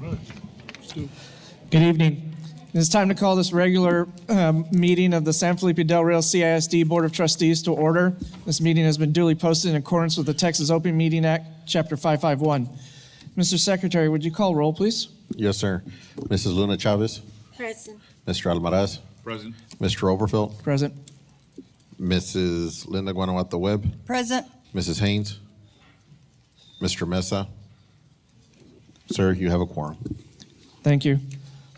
Good evening. It's time to call this regular meeting of the San Felipe Del Real CISD Board of Trustees to order. This meeting has been duly posted in accordance with the Texas Open Meeting Act, Chapter 551. Mr. Secretary, would you call roll, please? Yes, sir. Mrs. Luna Chavez. Present. Mr. Almaraz. Present. Mr. Overfelt. Present. Mrs. Linda Guanajuato Webb. Present. Mrs. Haynes. Mr. Mesa. Sir, you have a quorum. Thank you.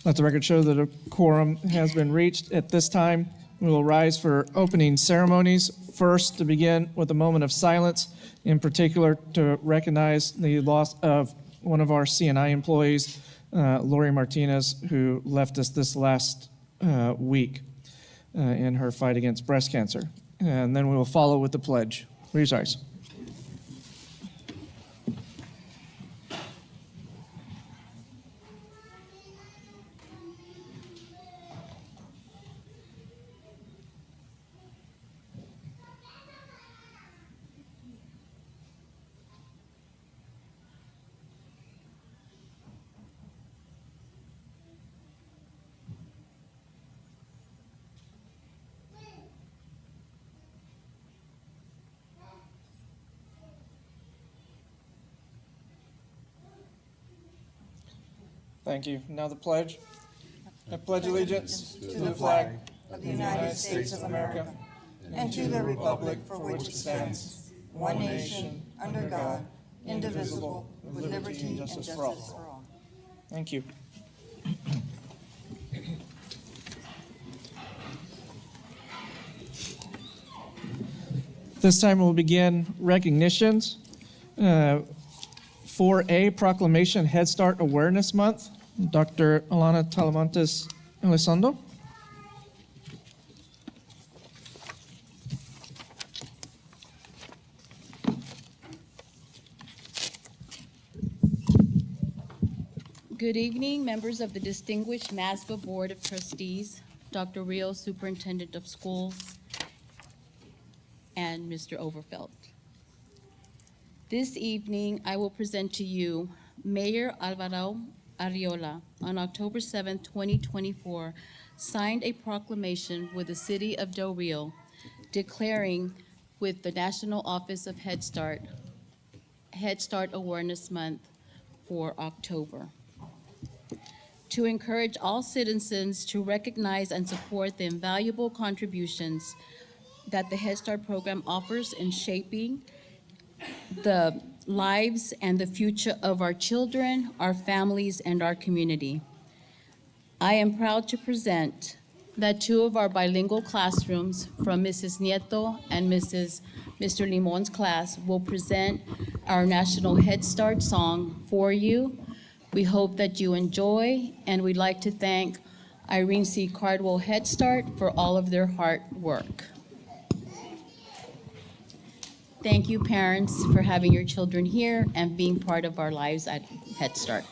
Let the record show that a quorum has been reached. At this time, we will rise for opening ceremonies. First, to begin with a moment of silence, in particular to recognize the loss of one of our CNI employees, Lori Martinez, who left us this last week in her fight against breast cancer. And then we will follow with the pledge. Please rise. Thank you. Now the pledge. I pledge allegiance to the flag of the United States of America and to the republic for which it stands, one nation, under God, indivisible, with liberty and justice for all. Thank you. This time we'll begin recognitions. 4A, Proclamation Head Start Awareness Month. Dr. Alana Talamantes Elizondo. Good evening, members of the distinguished MASBA Board of Trustees, Dr. Rios, Superintendent of Schools, and Mr. Overfelt. This evening, I will present to you Mayor Alvaro Arriola on October 7, 2024, signed a proclamation with the City of Del Rio declaring with the National Office of Head Start Awareness Month for October, to encourage all citizens to recognize and support the invaluable contributions that the Head Start program offers in shaping the lives and the future of our children, our families, and our community. I am proud to present that two of our bilingual classrooms from Mrs. Nieto and Mr. Limon's class will present our National Head Start song for you. We hope that you enjoy, and we'd like to thank Irene C. Cardwell Head Start for all of their hard work. Thank you, parents, for having your children here and being part of our lives at Head Start.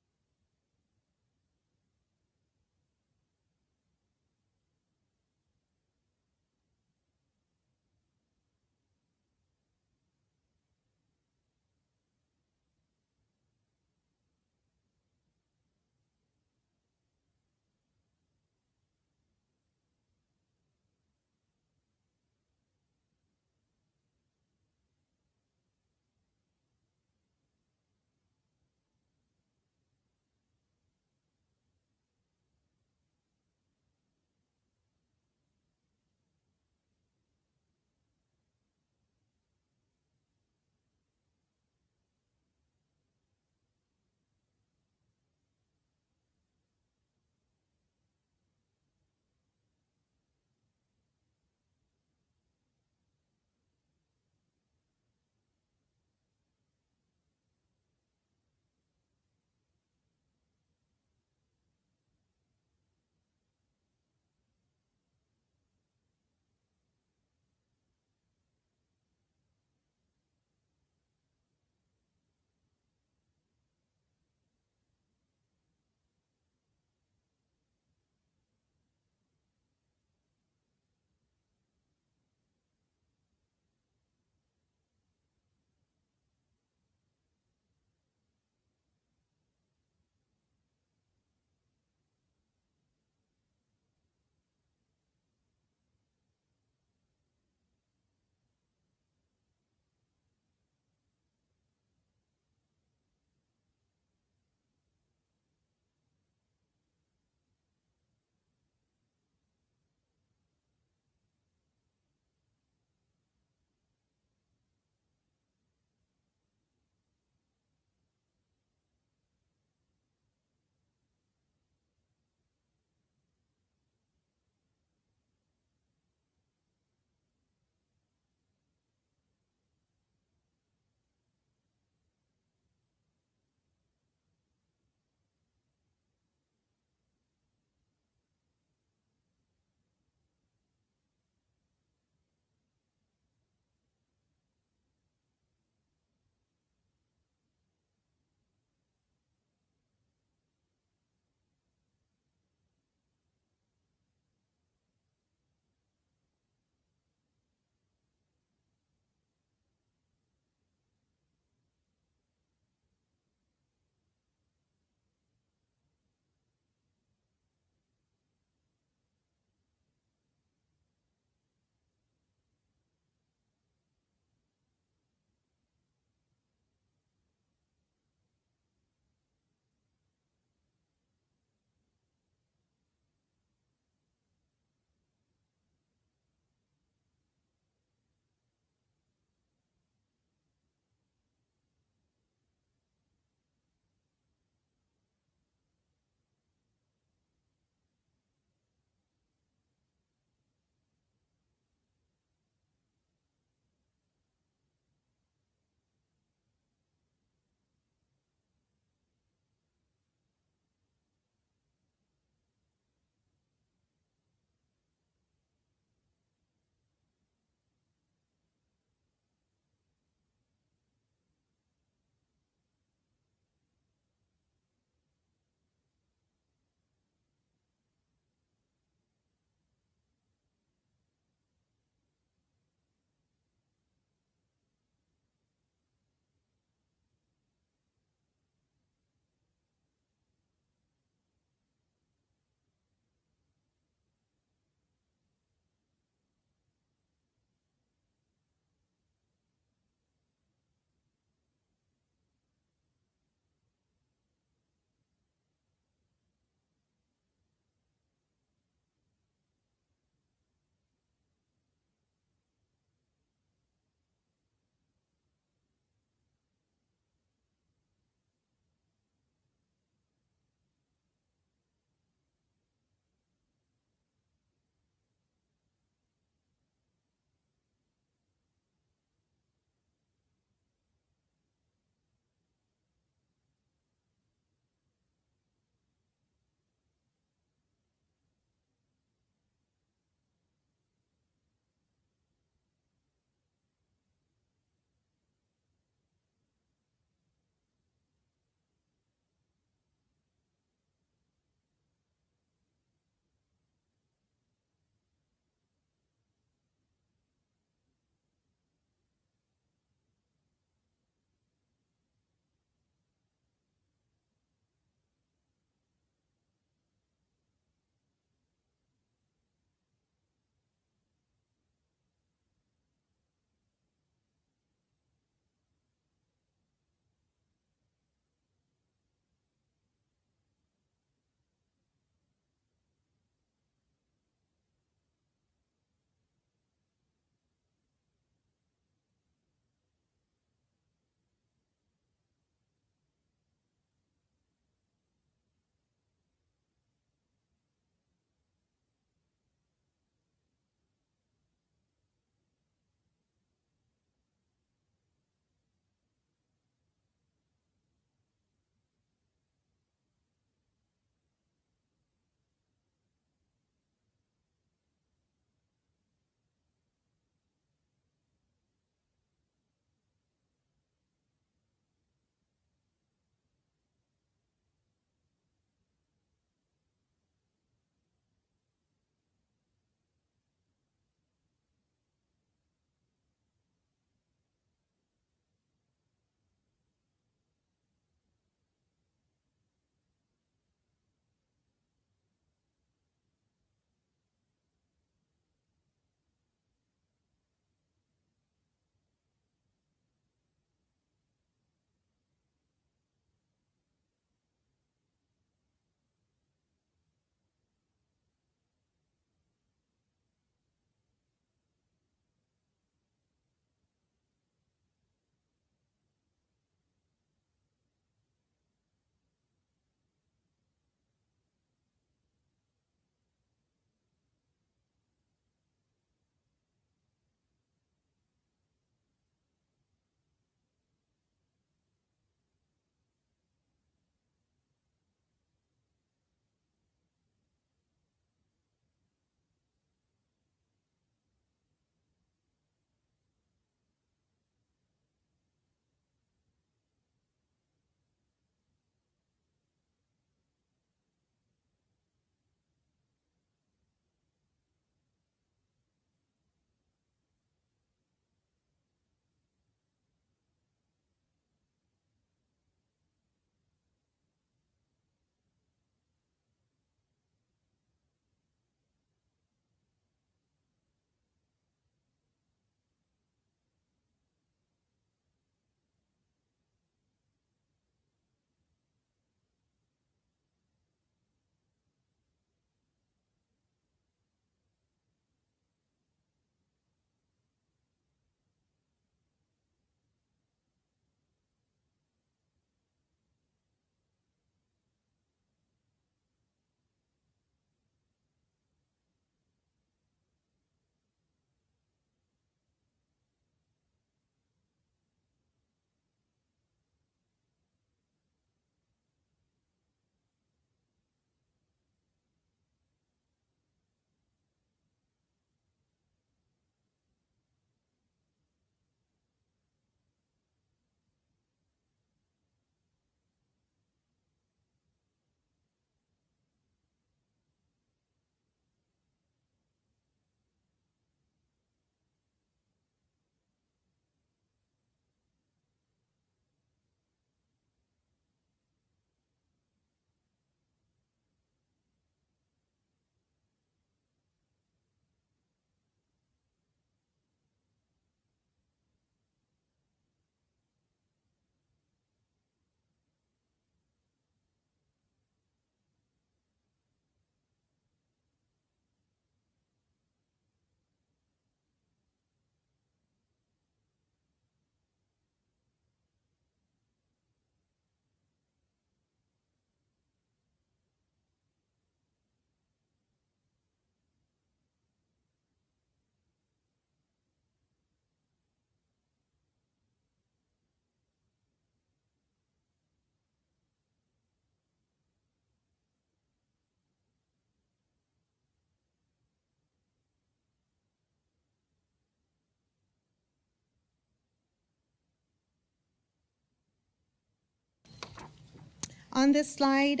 On this slide,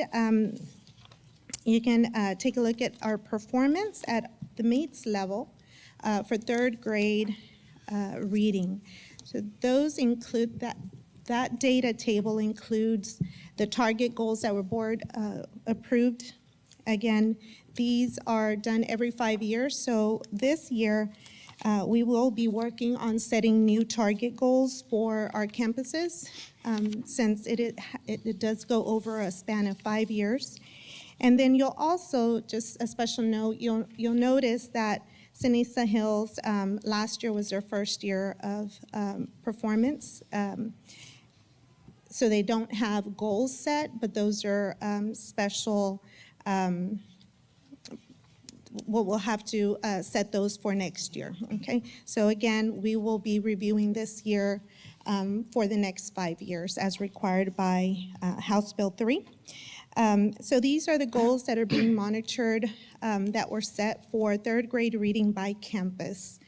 you can take a look at our performance at the MEATS level for third grade reading. So those include that data table includes the target goals that were board approved. Again, these are done every 5 years. So this year, we will be working on setting new target goals for our campuses since it does go over a span of 5 years. And then you'll also, just a special note, you'll notice that Ceniza Hills last year was their first year of performance. So they don't have goals set, but those are special. We'll have to set those for next year, okay? So again, we will be reviewing this year for the next 5 years as required by House Bill 3. So these are the goals that are being monitored that were set for third grade reading by campus.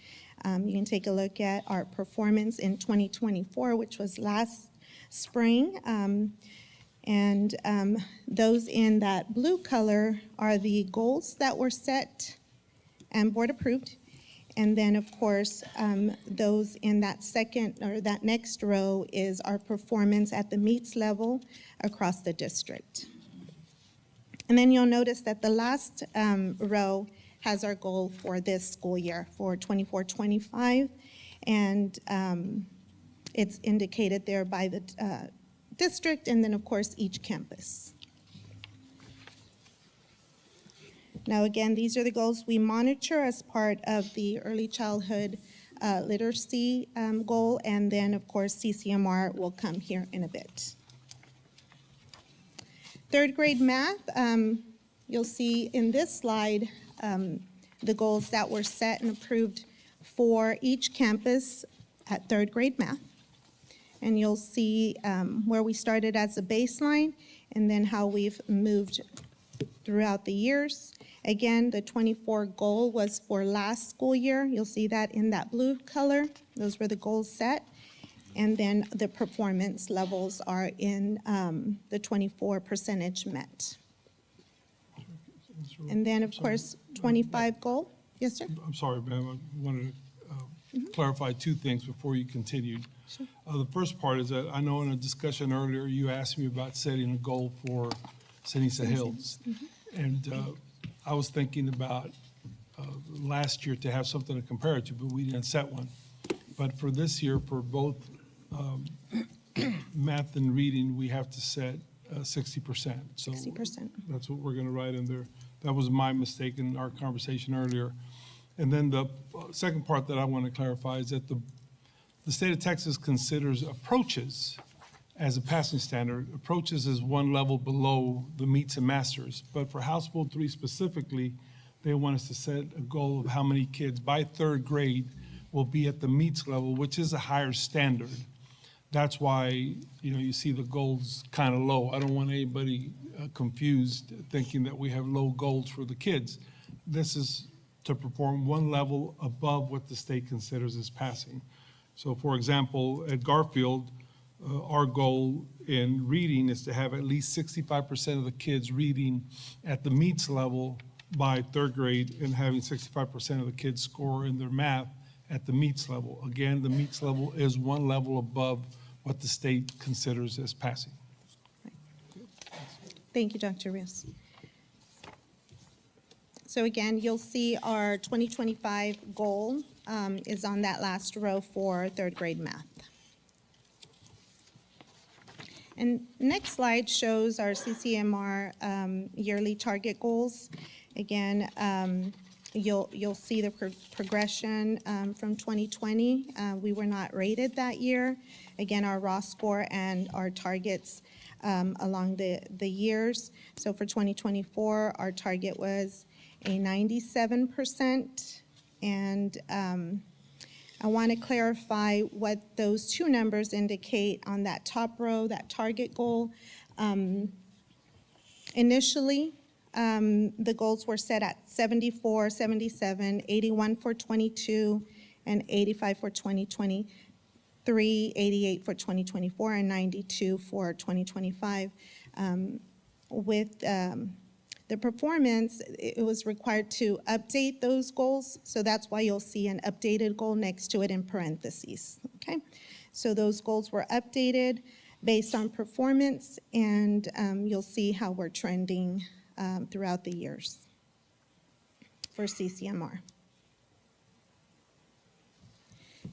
You can take a look at our performance in 2024, which was last spring. And those in that blue color are the goals that were set and board approved. And then, of course, those in that second or that next row is our performance at the MEATS level across the district. And then you'll notice that the last row has our goal for this school year for 24-25. And it's indicated there by the district, and then, of course, each campus. Now, again, these are the goals we monitor as part of the early childhood literacy goal, and then, of course, CCMR will come here in a bit. Third grade math, you'll see in this slide the goals that were set and approved for each campus at third grade math. And you'll see where we started as a baseline and then how we've moved throughout the years. Again, the 24 goal was for last school year. You'll see that in that blue color. Those were the goals set. And then the performance levels are in the 24 percentage met. And then, of course, 25 goal. Yes, sir? I'm sorry, ma'am. I wanted to clarify two things before you continued. Sure. The first part is that I know in a discussion earlier, you asked me about setting a goal for Ceniza Hills. And I was thinking about last year to have something to compare it to, but we didn't set one. But for this year, for both math and reading, we have to set 60%. So 60%. that's what we're going to write in there. That was my mistake in our conversation earlier. And then the second part that I want to clarify is that the state of Texas considers approaches as a passing standard. Approaches is one level below the meets and masters. But for House Bill 3 specifically, they want us to set a goal of how many kids by third grade will be at the meets level, which is a higher standard. That's why, you see the goals kind of low. I don't want anybody confused thinking that we have low goals for the kids. This is to perform one level above what the state considers as passing. So, for example, at Garfield, our goal in reading is to have at least 65% of the kids reading at the meets level by third grade and having 65% of the kids score in their math at the meets level. Again, the meets level is one level above what the state considers as passing. Thank you, Dr. Rios. So again, you'll see our 2025 goal is on that last row for third grade math. And next slide shows our CCMR yearly target goals. Again, you'll see the progression from 2020. We were not rated that year. Again, our raw score and our targets along the years. So for 2024, our target was a 97%. And I want to clarify what those two numbers indicate on that top row, that target goal. Initially, the goals were set at 74, 77, 81 for 22, and 85 for 2020. 88 for 2024, and 92 for 2025. With the performance, it was required to update those goals, so that's why you'll see an updated goal next to it in parentheses, okay? So those goals were updated based on performance, and you'll see how we're trending throughout the years for CCMR.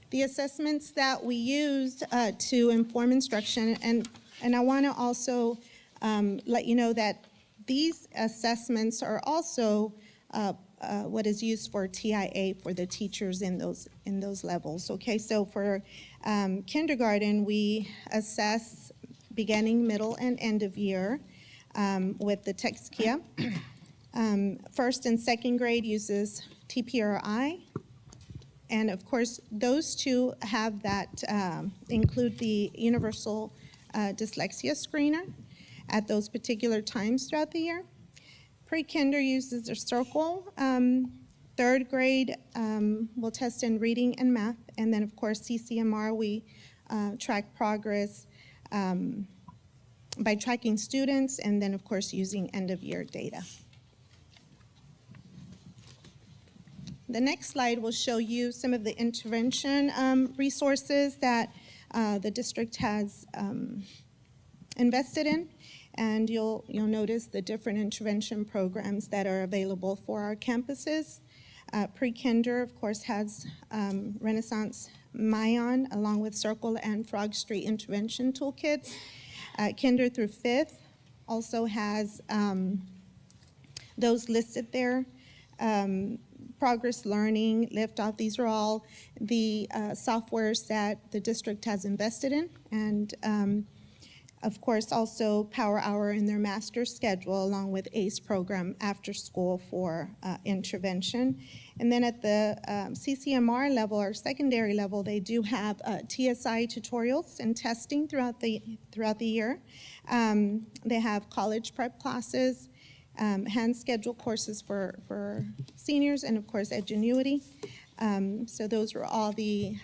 The assessments that we used to inform instruction, and I want to also let you know that these assessments are also what is used for TIA for the teachers in those levels. Okay, so for kindergarten, we assess beginning, middle, and end of year with the TextKia. First and second grade uses TPRI. And of course, those two have that, include the universal dyslexia screener at those particular times throughout the year. Pre-kinder uses a circle. Third grade will test in reading and math. And then of course, CCMR, we track progress by tracking students and then of course, using end of year data. The next slide will show you some of the intervention resources that the district has invested in, and you'll notice the different intervention programs that are available for our campuses. Pre-kinder, of course, has Renaissance Mayan, along with Circle and Frog Street intervention toolkits. Kinder through fifth also has those listed there. Progress Learning, Liftoff, these are all the softwares that the district has invested in. And of course, also Power Hour in their master schedule, along with ACE program after school for intervention. And then at the CCMR level or secondary level, they do have TSI tutorials and testing throughout the year. They have college prep classes, hand schedule courses for seniors, and of course, Edgenuity. So those are all the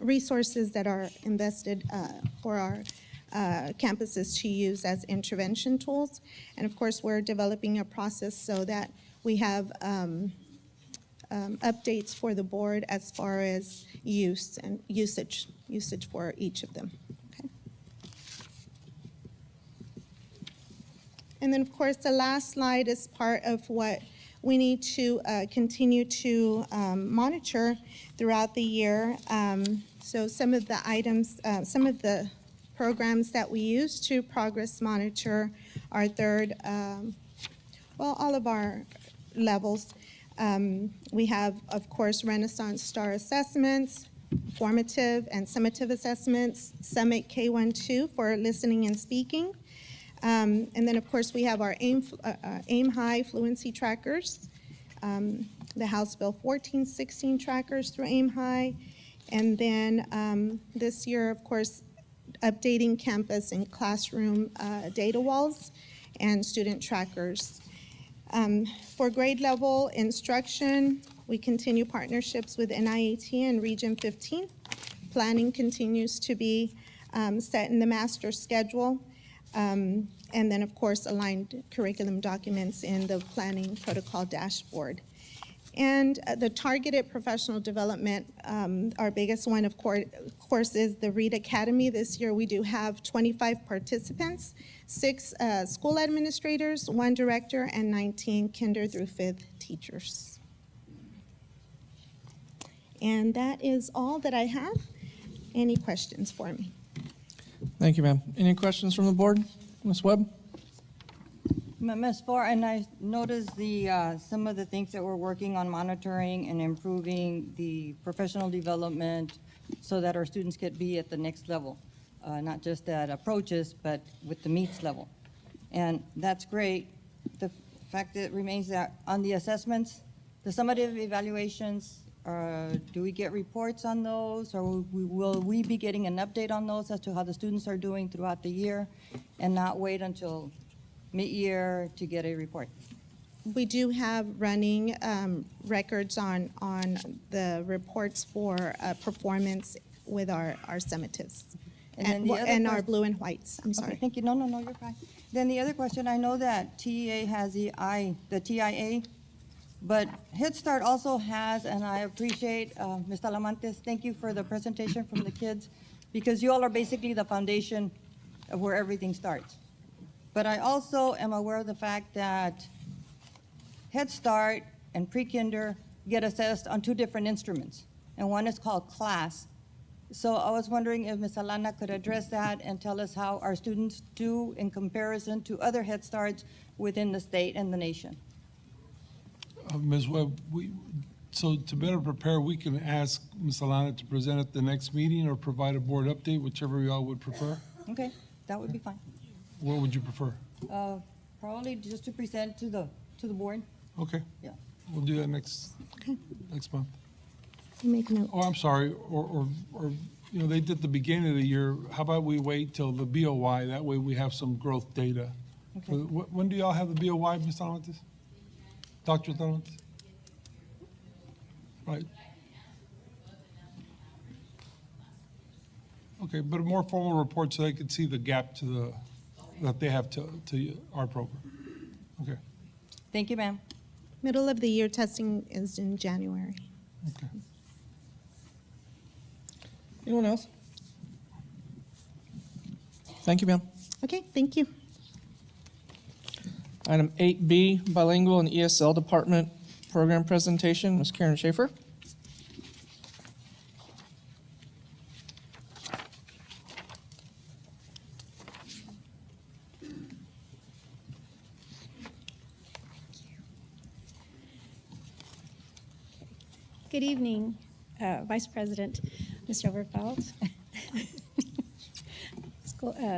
resources that are invested for our campuses to use as intervention tools. And of course, we're developing a process so that we have updates for the board as far as use and usage for each of them. Okay. And then, of course, the last slide is part of what we need to continue to monitor throughout the year. So some of the items, some of the programs that we use to progress monitor our third, well, all of our levels. We have, of course, Renaissance Star assessments, formative and summative assessments, Summit K1-2 for listening and speaking. And then, of course, we have our AIM High fluency trackers, the House Bill 1416 trackers through AIM High. And then this year, of course, updating campus and classroom data walls and student trackers. For grade level instruction, we continue partnerships with NIAT and Region 15. Planning continues to be set in the master schedule. And then, of course, aligned curriculum documents in the planning protocol dashboard. And the targeted professional development, our biggest one, of course, is the READ Academy. This year, we do have 25 participants, 6 school administrators, 1 director, and 19 kinder through 5th teachers. And that is all that I have. Any questions for me? Thank you, ma'am. Any questions from the board? Ms. Webb? Ms. Farr, and I noticed some of the things that we're working on monitoring and improving the professional development so that our students could be at the next level, not just at approaches, but with the meets level. And that's great. The fact that it remains that on the assessments, the summative evaluations, do we get reports on those, or will we be getting an update on those as to how the students are doing throughout the year and not wait until mid-year to get a report? We do have running records on the reports for performance with our summatives And then the other and our quest- blue and whites. I'm Okay, sorry. thank you. No, you're fine. Then the other question, I know that TEA has the TIA, but Head Start also has, and I appreciate, Ms. Talamantes, thank you for the presentation from the kids, because you all are basically the foundation of where everything starts. But I also am aware of the fact that Head Start and pre-kinder get assessed on two different instruments, and one is called class. So I was wondering if Ms. Alana could address that and tell us how our students do in comparison to other Head Starts within the state and the nation. Ms. Webb, so to better prepare, we can ask Ms. Alana to present at the next meeting or provide a board update, whichever y'all would prefer. Okay, that would be fine. What would you prefer? Probably just to present to the board. Okay. Yeah. We'll do that next month. Make note. Oh, I'm sorry, or, you know, they did the beginning of the year. How about we wait till the BOY? That way we have some growth data. Okay. When do y'all have the BOY, Ms. Talamantes? Dr. Talamantes? Right. Okay, but a more formal report so they could see the gap that they have to our program. Okay, Thank you, ma'am. Middle of the year testing is in January. okay. Anyone else? Thank you, ma'am. Okay, thank you. Item 8B, bilingual and ESL department program presentation, Ms. Karen Schaefer. Good evening, Vice President, Mr. Overfeld,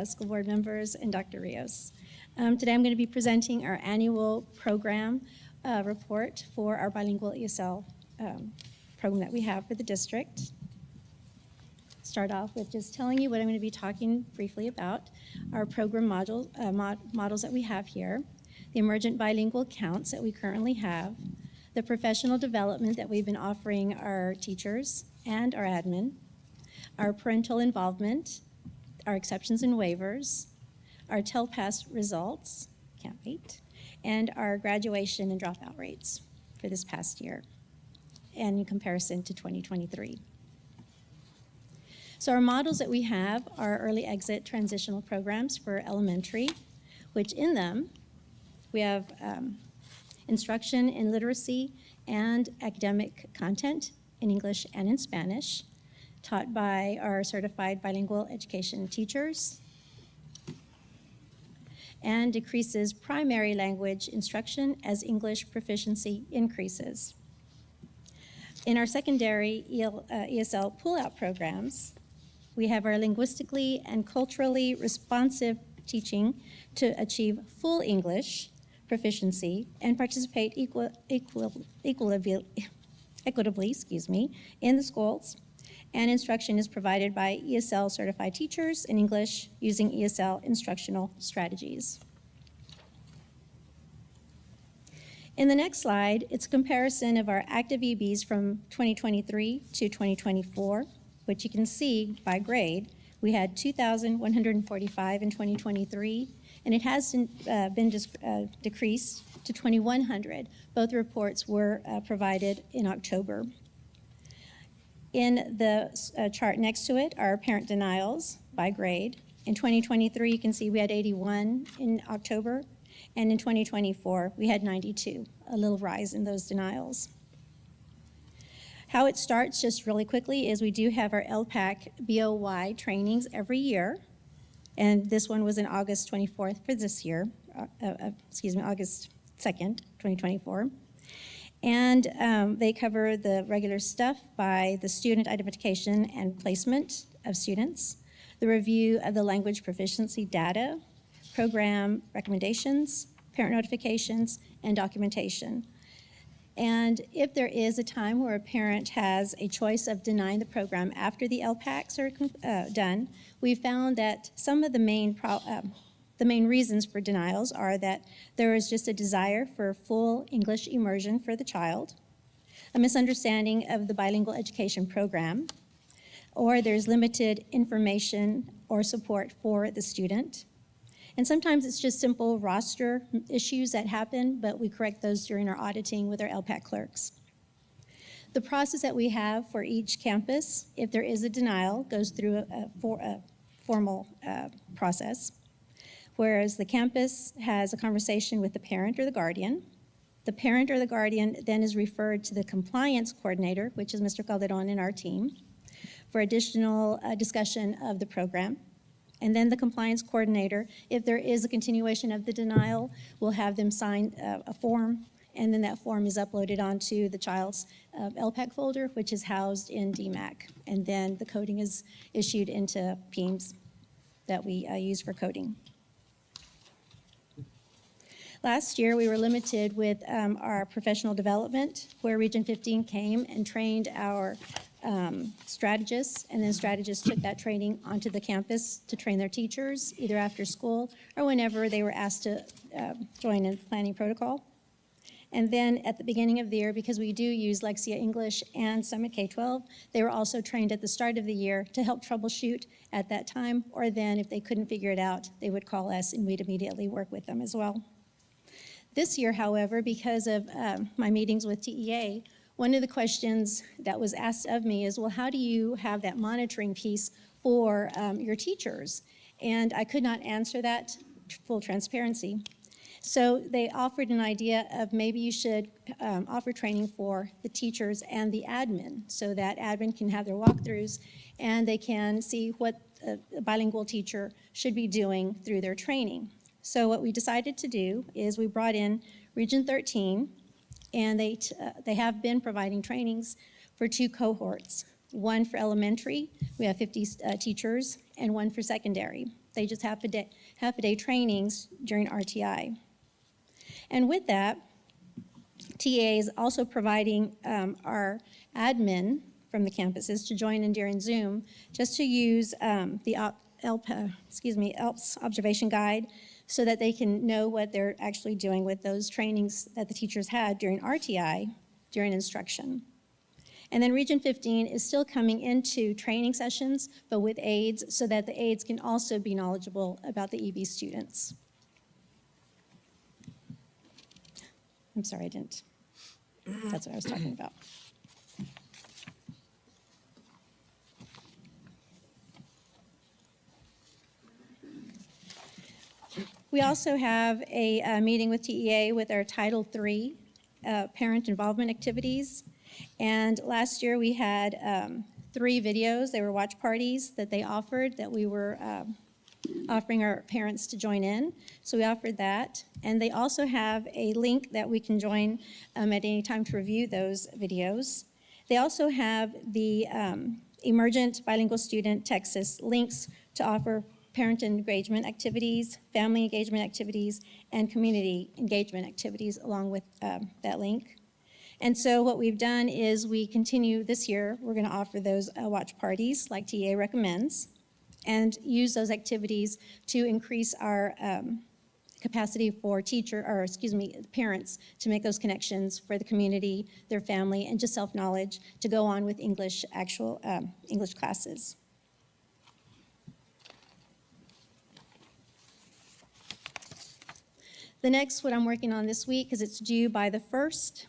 school board members, and Dr. Rios. Today I'm going to be presenting our annual program report for our bilingual ESL program that we have for the district. Start off with just telling you what I'm going to be talking briefly about, our program models that we have here, the emergent bilingual counts that we currently have, the professional development that we've been offering our teachers and our admin, our parental involvement, our exceptions and waivers, our TELPAS results, can't wait, and our graduation and dropout rates for this past year and in comparison to 2023. So our models that we have are early exit transitional programs for elementary, which in them we have instruction in literacy and academic content in English and in Spanish, taught by our certified bilingual education teachers, and decreases primary language instruction as English proficiency increases. In our secondary ESL pull-out programs, we have our linguistically and culturally responsive teaching to achieve full English proficiency and participate equitably in the schools. And instruction is provided by ESL certified teachers in English using ESL instructional strategies. In the next slide, it's a comparison of our active EBs from 2023 to 2024, which you can see by grade. We had 2,145 in 2023, and it has been decreased to 2,100. Both reports were provided in October. In the chart next to it are parent denials by grade. In 2023, you can see we had 81 in October, and in 2024, we had 92, a little rise in those denials. How it starts, just really quickly, is we do have our LPAC BOY trainings every year, and this one was in August 24th for this year, August 2nd, 2024. And they cover the regular stuff by the student identification and placement of students, the review of the language proficiency data, program recommendations, parent notifications, and documentation. And if there is a time where a parent has a choice of denying the program after the LPACs are done, we found that some of the main The main reasons for denials are that there is just a desire for full English immersion for the child, a misunderstanding of the bilingual education program, or there's limited information or support for the student. And sometimes it's just simple roster issues that happen, but we correct those during our auditing with our LPAC clerks. The process that we have for each campus, if there is a denial, goes through a formal process, whereas the campus has a conversation with the parent or the guardian. The parent or the guardian then is referred to the compliance coordinator, which is Mr. Calderon in our team, for additional discussion of the program. And then the compliance coordinator, if there is a continuation of the denial, will have them sign a form, and then that form is uploaded onto the child's LPAC folder, which is housed in DMAC. And then the coding is issued into PEAMS that we use for coding. Last year, we were limited with our professional development, where Region 15 came and trained our strategists, and then strategists took that training onto the campus to train their teachers, either after school or whenever they were asked to join in planning protocol. And then at the beginning of the year, because we do use Lexia English and Summit K-12, they were also trained at the start of the year to help troubleshoot at that time, or then if they couldn't figure it out, they would call us and we'd immediately work with them as well. This year, however, because of my meetings with TEA, one of the questions that was asked of me is, well, how do you have that monitoring piece for your teachers? And I could not answer that, full transparency. So they offered an idea of maybe you should offer training for the teachers and the admin, so that admin can have their walkthroughs and they can see what a bilingual teacher should be doing through their training. So what we decided to do is we brought in Region 13, and they have been providing trainings for 2 cohorts, one for elementary, we have 50 teachers, and one for secondary. They just half a day trainings during RTI. And with that, TA is also providing our admin from the campuses to join in during Zoom, just to use the ALPS observation guide, so that they can know what they're actually doing with those trainings that the teachers had during RTI, during instruction. And then Region 15 is still coming into training sessions, but with aides, so that the aides can also be knowledgeable about the EB students. I'm sorry, I didn't. That's what I was talking about. We also have a meeting with TEA with our Title III parent involvement activities. And last year we had 3 videos. They were watch parties that they offered that we were offering our parents to join in. So we offered that. And they also have a link that we can join at any time to review those videos. They also have the Emergent Bilingual Student Texas links to offer parent engagement activities, family engagement activities, and community engagement activities along with that link. And so what we've done is we continue this year, we're gonna offer those watch parties like TA recommends, and use those activities to increase our capacity for parents to make those connections for the community, their family, and just self-knowledge to go on with English classes. The next, what I'm working on this week, because it's due by the 1st,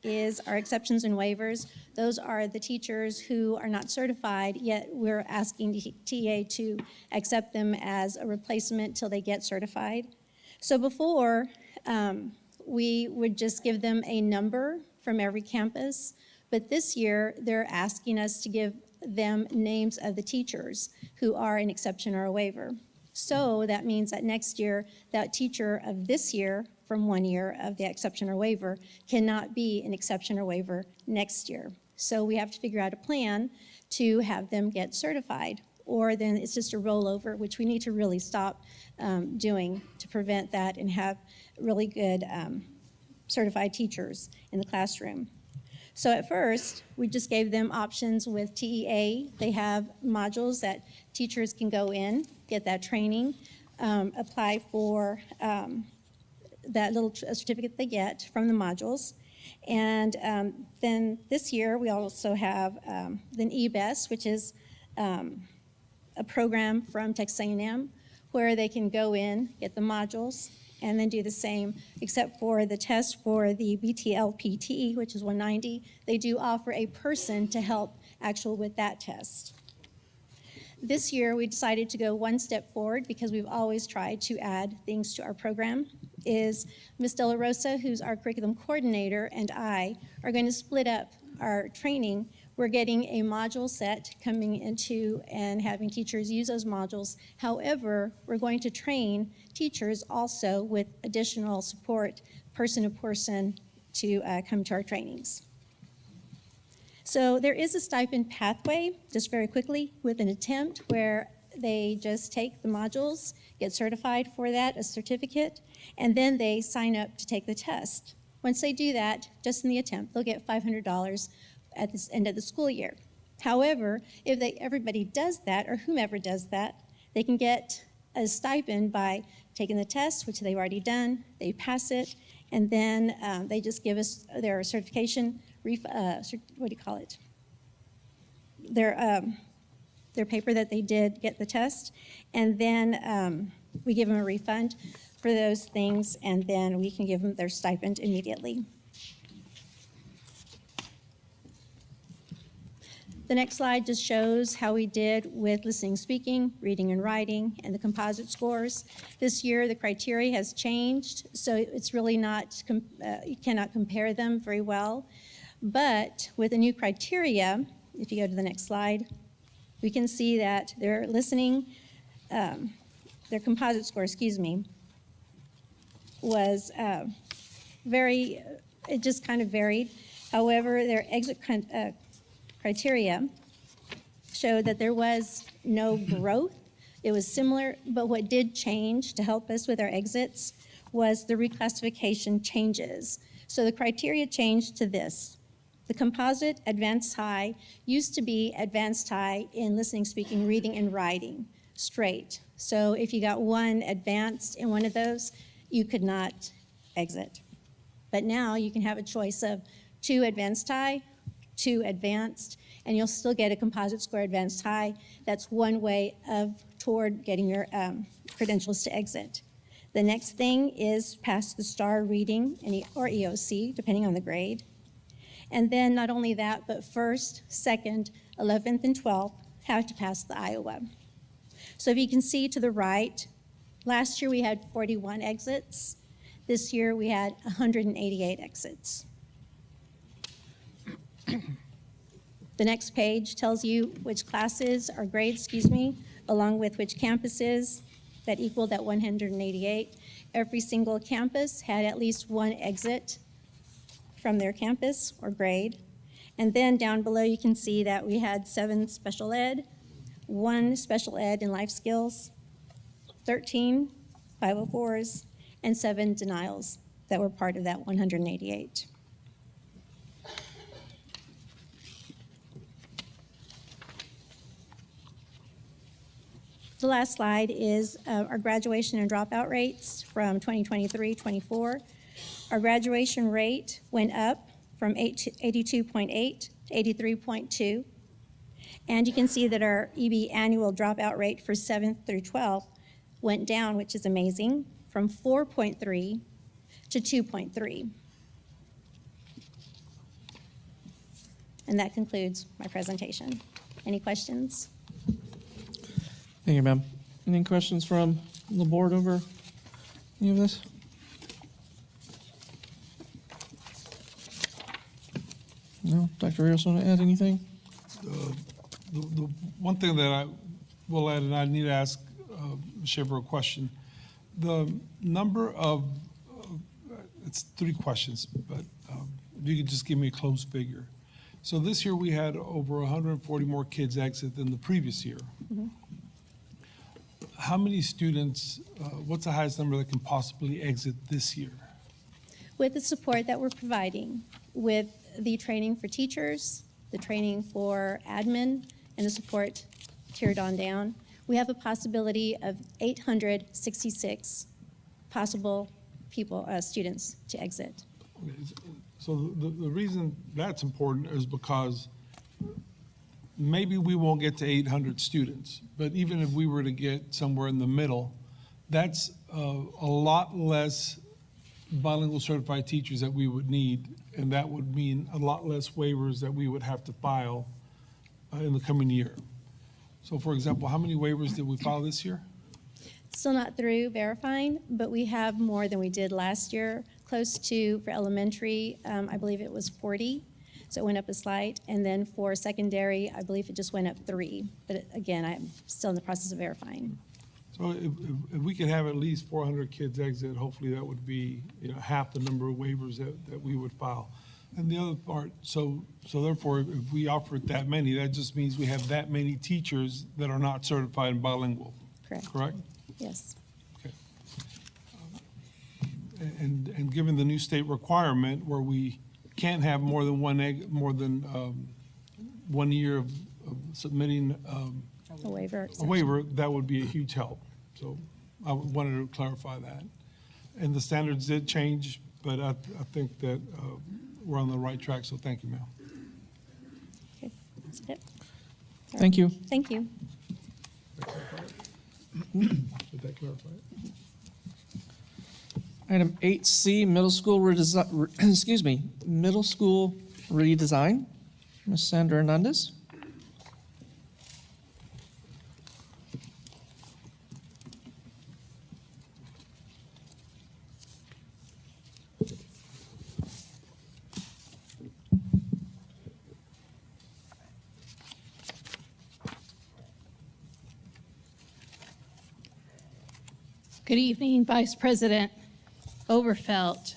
is our exceptions and waivers. Those are the teachers who are not certified, yet we're asking TA to accept them as a replacement till they get certified. So before, we would just give them a number from every campus, but this year they're asking us to give them names of the teachers who are an exception or a waiver. So that means that next year, that teacher of this year from 1 year of the exception or waiver cannot be an exception or waiver next year. So we have to figure out a plan to have them get certified, or then it's just a rollover, which we need to really stop doing to prevent that and have really good certified teachers in the classroom. So at first, we just gave them options with TEA. They have modules that teachers can go in, get that training. apply for that little certificate they get from the modules. And then this year, we also have the EBS, which is a program from Texas A&M where they can go in, get the modules, and then do the same, except for the test for the BTLPT, which is 190. They do offer a person to help actual with that test. This year, we decided to go one step forward because we've always tried to add things to our program, is Ms. De La Rosa, who's our curriculum coordinator, and I are going to split up our training. We're getting a module set coming into and having teachers use those modules. However, we're going to train teachers also with additional support, person to person, to come to our trainings. So there is a stipend pathway, just very quickly, with an attempt where they just take the modules, get certified for that, a certificate, and then they sign up to take the test. Once they do that, just in the attempt, they'll get $500 at the end of the school year. However, if everybody does that, or whomever does that, they can get a stipend by taking the test, which they've already done, they pass it, and then they just give us their certification, what do you call it? Their paper that they did get the test, and then we give them a refund for those things, and then we can give them their stipend immediately. The next slide just shows how we did with listening, speaking, reading and writing, and the composite scores. This year, the criteria has changed, so it's really not, you cannot compare them very well. But with the new criteria, if you go to the next slide, we can see that their listening, their composite score, was it just kind of varied. However, their exit criteria showed that there was no growth. It was similar, but what did change to help us with our exits was the reclassification changes. So the criteria changed to this. The composite advanced high used to be advanced high in listening, speaking, reading, and writing, straight. So if you got one advanced in one of those, you could not exit. But now you can have a choice of 2 advanced high, 2 advanced, and you'll still get a composite score advanced high. That's one way toward getting your credentials to exit. The next thing is pass the STAR reading or EOC, depending on the grade. And then not only that, but 1st, 2nd, 11th, and 12th have to pass the Iowa. So if you can see to the right, last year we had 41 exits. This year we had 188 exits. The next page tells you which classes or grades, along with which campuses that equaled that 188. Every single campus had at least one exit from their campus or grade. And then down below you can see that we had 7 special ed, 1 special ed in life skills, 13 504s, and 7 denials that were part of that 188. The last slide is our graduation and dropout rates from 2023-24. Our graduation rate went up from 82.8 to 83.2. And you can see that our EB annual dropout rate for 7th through 12th went down, which is amazing, from 4.3 to 2.3. And that concludes my presentation. Any questions? Thank you, ma'am. Any questions from the board over any of this? No? Dr. Rios, want to add anything? The one thing that I will add, and I need to ask Shaver a question. The number of, it's 3 questions, but if you could just give me a close figure. So this year we had over 140 more kids exit than the previous year. Mm-hmm. How many students, what's the highest number that can possibly exit this year? With the support that we're providing, with the training for teachers, the training for admin, and the support tiered on down, we have a possibility of 866 possible people, students to exit. So the reason that's important is because maybe we won't get to 800 students, but even if we were to get somewhere in the middle, that's a lot less bilingual certified teachers that we would need, and that would mean a lot less waivers that we would have to file in the coming year. So for example, how many waivers did we file this year? Still not through verifying, but we have more than we did last year, close to, for elementary, I believe it was 40, so it went up a slight. And then for secondary, I believe it just went up 3. But again, I'm still in the process of verifying. So if we could have at least 400 kids exit, hopefully that would be, half the number of waivers that we would file. And the other part, so therefore, if we offered that many, that just means we have that many teachers that are not certified in bilingual, Correct? correct? Yes. Okay. And given the new state requirement where we can't have more than 1 year of submitting A waiver. a waiver, that would be a huge help. So I wanted to clarify that. And the standards did change, but I think that we're on the right track, so thank you, ma'am. Okay, that's it. Thank you. Thank you. Did that clarify it? Item 8C, middle school redesign, middle school redesign. Ms. Sandra Hernandez. Good evening, Vice President Overfelt,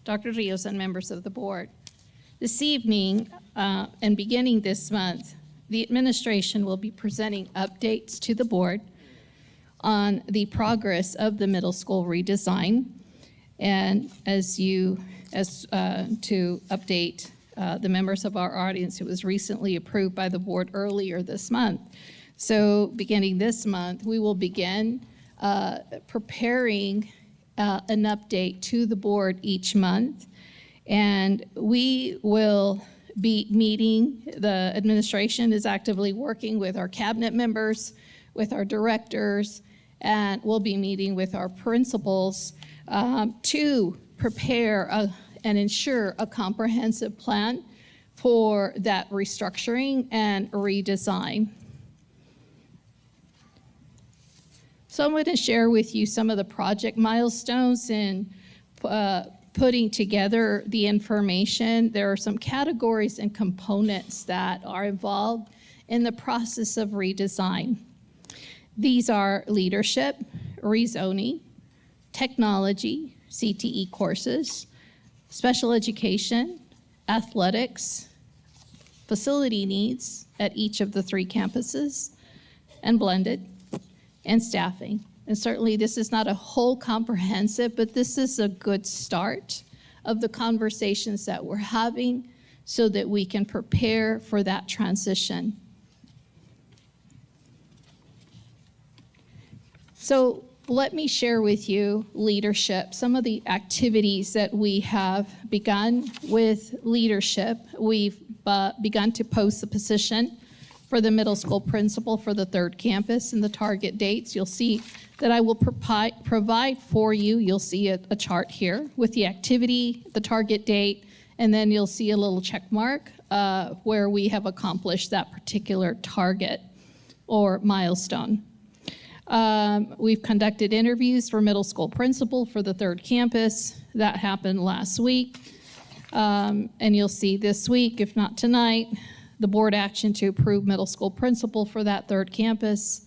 Dr. Rios, and members of the board. This evening and beginning this month, the administration will be presenting updates to the board on the progress of the middle school redesign. And to update the members of our audience, it was recently approved by the board earlier this month. So beginning this month, we will begin preparing an update to the board each month. And we will be meeting, the administration is actively working with our cabinet members, with our directors, and we'll be meeting with our principals to prepare and ensure a comprehensive plan for that restructuring and redesign. So I'm going to share with you some of the project milestones in putting together the information. There are some categories and components that are involved in the process of redesign. These are leadership, rezoning, technology, CTE courses, special education, athletics, facility needs at each of the 3 campuses, and blended, and staffing. And certainly this is not a whole comprehensive, but this is a good start of the conversations that we're having so that we can prepare for that transition. So let me share with you leadership, some of the activities that we have begun with leadership. We've begun to post the position for the middle school principal for the 3rd campus and the target dates. You'll see that I will provide for you, you'll see a chart here with the activity, the target date, and then you'll see a little check mark where we have accomplished that particular target or milestone. We've conducted interviews for middle school principal for the 3rd campus. That happened last week. And you'll see this week, if not tonight, the board action to approve middle school principal for that 3rd campus.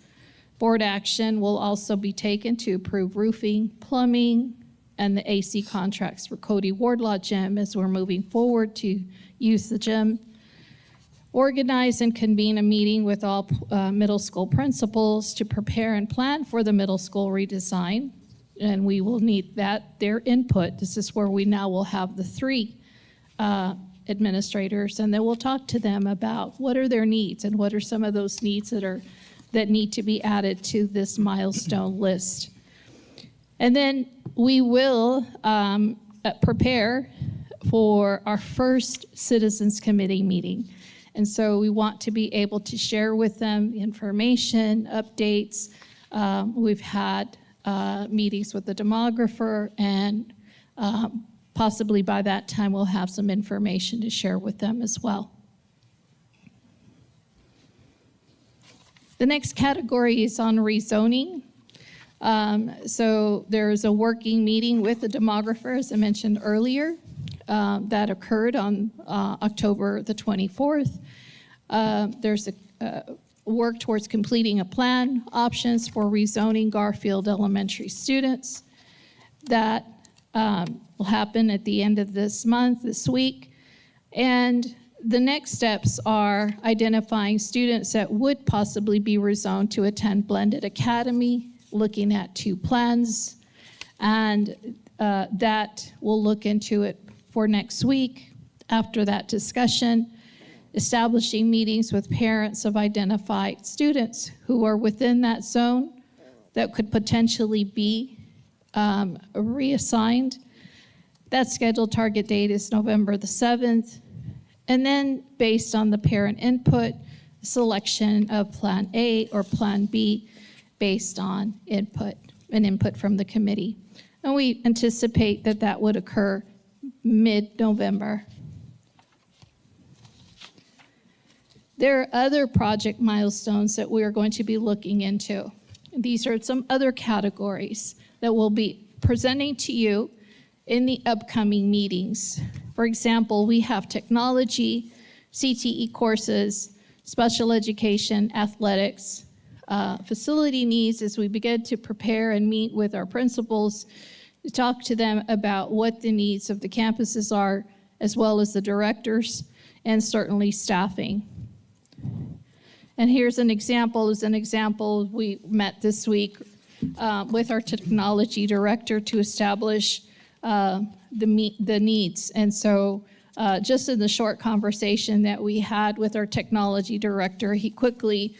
Board action will also be taken to approve roofing, plumbing, and the AC contracts for Cody Wardlaw Gym as we're moving forward to use the gym. Organize and convene a meeting with all middle school principals to prepare and plan for the middle school redesign. And we will need their input. This is where we now will have the 3 administrators, and then we'll talk to them about what are their needs and what are some of those needs that are that need to be added to this milestone list. And then we will prepare for our first Citizens Committee meeting. And so we want to be able to share with them information, updates. We've had meetings with the demographer, and possibly by that time we'll have some information to share with them as well. The next category is on rezoning. So there's a working meeting with the demographer, as I mentioned earlier, that occurred on October the 24th. There's a work towards completing a plan, options for rezoning Garfield Elementary students. That will happen at the end of this month, this week. And the next steps are identifying students that would possibly be rezoned to attend blended academy, looking at 2 plans, and that we'll look into it for next week. After that discussion, establishing meetings with parents of identified students who are within that zone that could potentially be reassigned. That scheduled target date is November the 7th. And then based on the parent input, selection of Plan A or Plan B based on input from the committee. And we anticipate that that would occur mid-November. There are other project milestones that we are going to be looking into. These are some other categories that we'll be presenting to you in the upcoming meetings. For example, we have technology, CTE courses, special education, athletics, facility needs as we begin to prepare and meet with our principals to talk to them about what the needs of the campuses are, as well as the directors, and certainly staffing. And here's an example. We met this week with our technology director to establish the needs. And so just in the short conversation that we had with our technology director, he quickly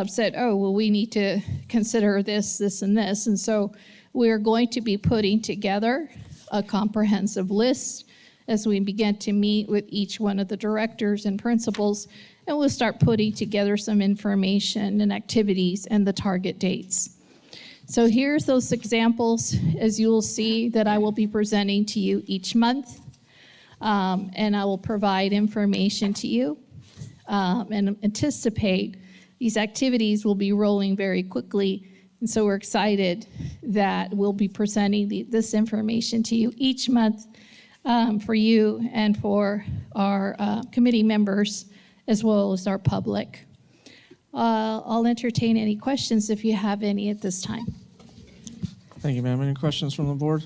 said, oh, well, we need to consider this, this, and this. And so we're going to be putting together a comprehensive list as we begin to meet with each one of the directors and principals, and we'll start putting together some information and activities and the target dates. So here's those examples, as you will see, that I will be presenting to you each month, and I will provide information to you and anticipate these activities will be rolling very quickly. And so we're excited that we'll be presenting this information to you each month for you and for our committee members, as well as our public. I'll entertain any questions if you have any at this time. Thank you, ma'am. Any questions from the board?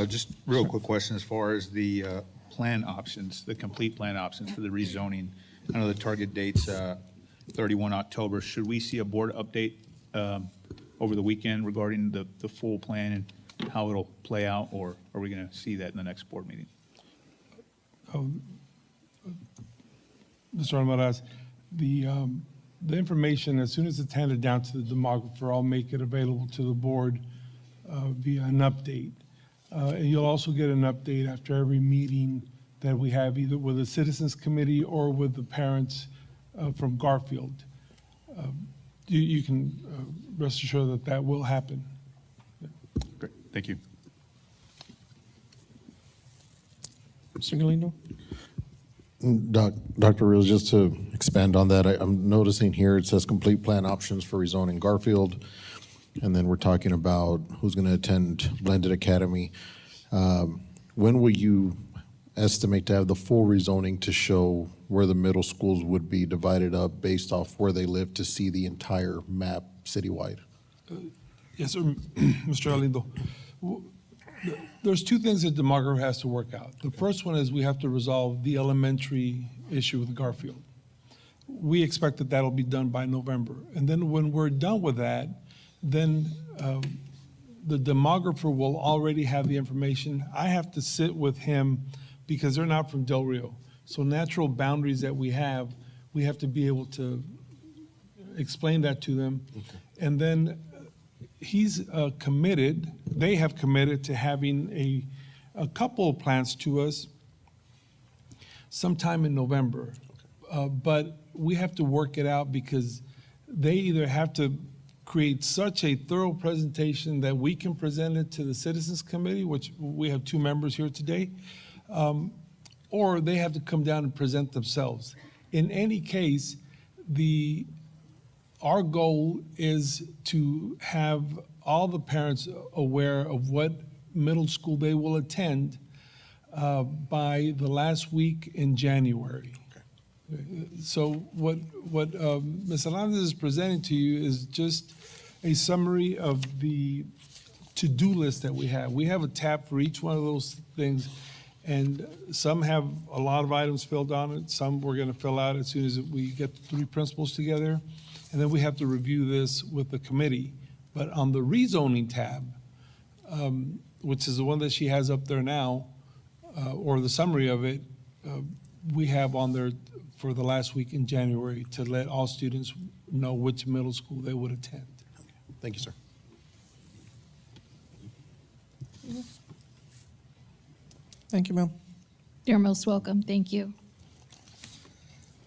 Just real quick question as far as the plan options, the complete plan options for the rezoning. I know the target date's 31 October. Should we see a board update over the weekend regarding the full plan and how it'll play out, or are we going to see that in the next board meeting? Mr. Armadas, the information, as soon as it's handed down to the demographer, I'll make it available to the board via an update. And you'll also get an update after every meeting that we have, either with the Citizens Committee or with the parents from Garfield. You can rest assured that that will happen. Great, thank you. Mr. Galindo? Dr. Reels, just to expand on that, I'm noticing here it says complete plan options for rezoning Garfield, and then we're talking about who's going to attend Blended Academy. When will you estimate to have the full rezoning to show where the middle schools would be divided up based off where they live to see the entire map citywide? Yes, sir, Mr. Alindo. There's two things that demographer has to work out. The first one is we have to resolve the elementary issue with Garfield. We expect that that'll be done by November. And then when we're done with that, then the demographer will already have the information. I have to sit with him because they're not from Del Rio. So natural boundaries that we have to be able to explain that to them. And then he's committed, they have committed to having a couple of plants to us sometime in November. But we have to work it out because they either have to create such a thorough presentation that we can present it to the Citizens Committee, which we have 2 members here today, or they have to come down and present themselves. In any case, our goal is to have all the parents aware of what middle school they will attend by the last week in January. So what Ms. Hernandez is presenting to you is just a summary of the to-do list that we have. We have a tab for each one of those things, and some have a lot of items filled on it. Some we're going to fill out as soon as we get the 3 principals together, and then we have to review this with the committee. But on the rezoning tab, which is the one that she has up there now, or the summary of it, we have on there for the last week in January to let all students know which middle school they would attend. Thank you, sir. Thank you, ma'am. You're most welcome. Thank you.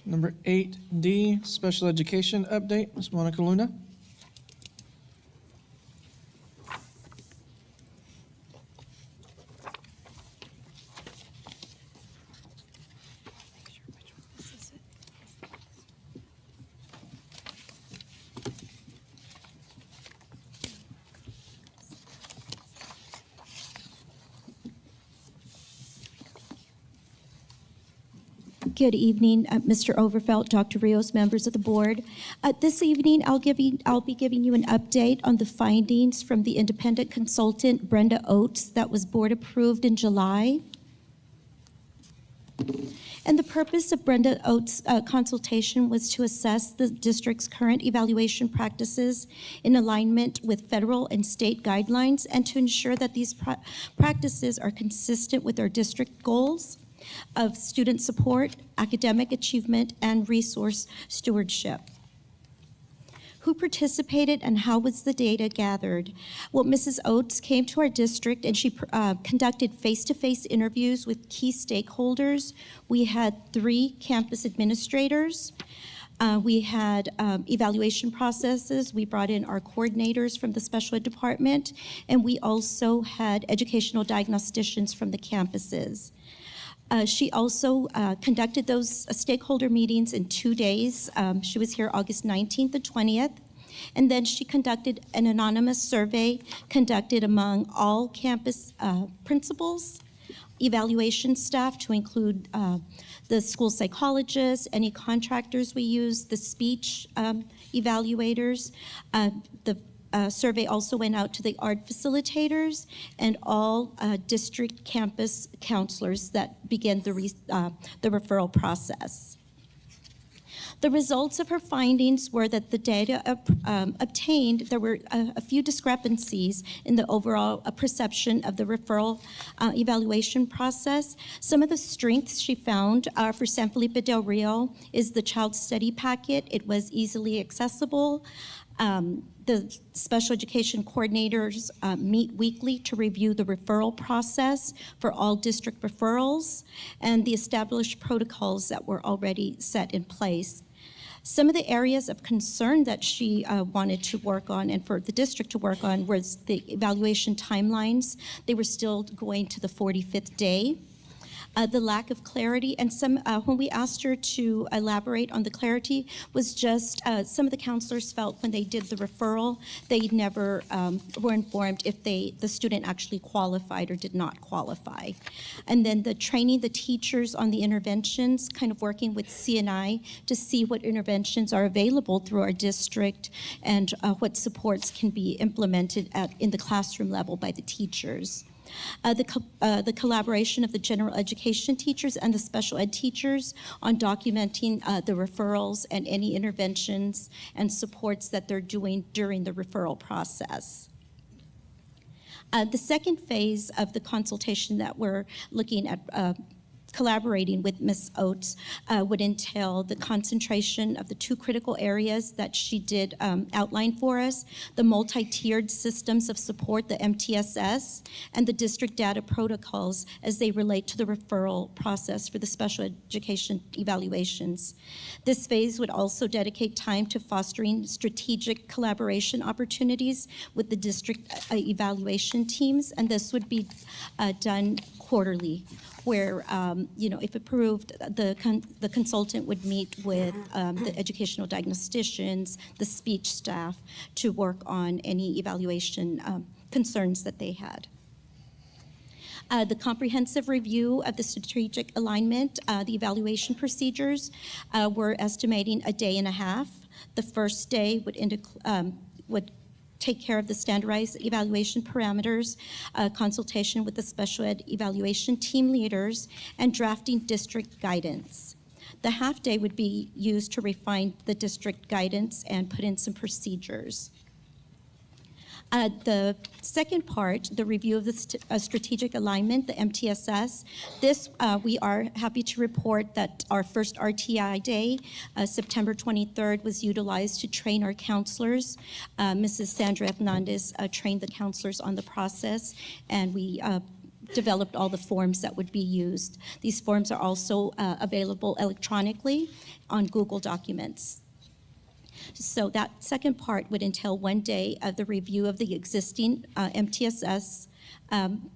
Number 8D, special education update, Ms. Monica Luna. Good evening, Mr. Overfelt, Dr. Rios, members of the board. This evening, I'll be giving you an update on the findings from the independent consultant, Brenda Oates, that was board approved in July. And the purpose of Brenda Oates' consultation was to assess the district's current evaluation practices in alignment with federal and state guidelines and to ensure that these practices are consistent with our district goals of student support, academic achievement, and resource stewardship. Who participated and how was the data gathered? Well, Mrs. Oates came to our district and she conducted face-to-face interviews with key stakeholders. We had 3 campus administrators. We had evaluation processes. We brought in our coordinators from the special ed department, and we also had educational diagnosticians from the campuses. She also conducted those stakeholder meetings in 2 days. She was here August 19th and 20th. And then she conducted an anonymous survey conducted among all campus principals, evaluation staff to include the school psychologists, any contractors we use, the speech evaluators. The survey also went out to the art facilitators and all district campus counselors that began the referral process. The results of her findings were that the data obtained, there were a few discrepancies in the overall perception of the referral evaluation process. Some of the strengths she found for San Felipe Del Rio is the child study packet. It was easily accessible. The special education coordinators meet weekly to review the referral process for all district referrals and the established protocols that were already set in place. Some of the areas of concern that she wanted to work on and for the district to work on was the evaluation timelines. They were still going to the 45th day. The lack of clarity, and when we asked her to elaborate on the clarity, was just some of the counselors felt when they did the referral, they never were informed if the student actually qualified or did not qualify. And then the training the teachers on the interventions, kind of working with CNI to see what interventions are available through our district and what supports can be implemented in the classroom level by the teachers. The collaboration of the general education teachers and the special ed teachers on documenting the referrals and any interventions and supports that they're doing during the referral process. The second phase of the consultation that we're looking at collaborating with Ms. Oates would entail the concentration of the two critical areas that she did outline for us, the multi-tiered systems of support, the MTSS, and the district data protocols as they relate to the referral process for the special education evaluations. This phase would also dedicate time to fostering strategic collaboration opportunities with the district evaluation teams, and this would be done quarterly, where, if approved, the consultant would meet with the educational diagnosticians, the speech staff, to work on any evaluation concerns that they had. The comprehensive review of the strategic alignment, the evaluation procedures, we're estimating a day and a half. The first day would take care of the standardized evaluation parameters, consultation with the special ed evaluation team leaders, and drafting district guidance. The half day would be used to refine the district guidance and put in some procedures. The second part, the review of the strategic alignment, the MTSS, this we are happy to report that our first RTI day, September 23rd, was utilized to train our counselors. Mrs. Sandra Hernandez trained the counselors on the process, and we developed all the forms that would be used. These forms are also available electronically on Google Documents. So that second part would entail 1 day of the review of the existing MTSS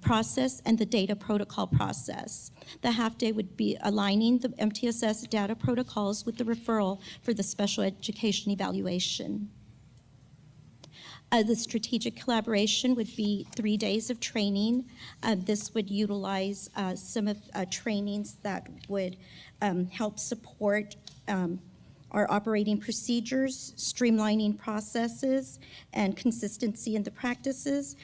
process and the data protocol process. The half day would be aligning the MTSS data protocols with the referral for the special education evaluation. The strategic collaboration would be 3 days of training. This would utilize some of trainings that would help support our operating procedures, streamlining processes, and consistency in the practices.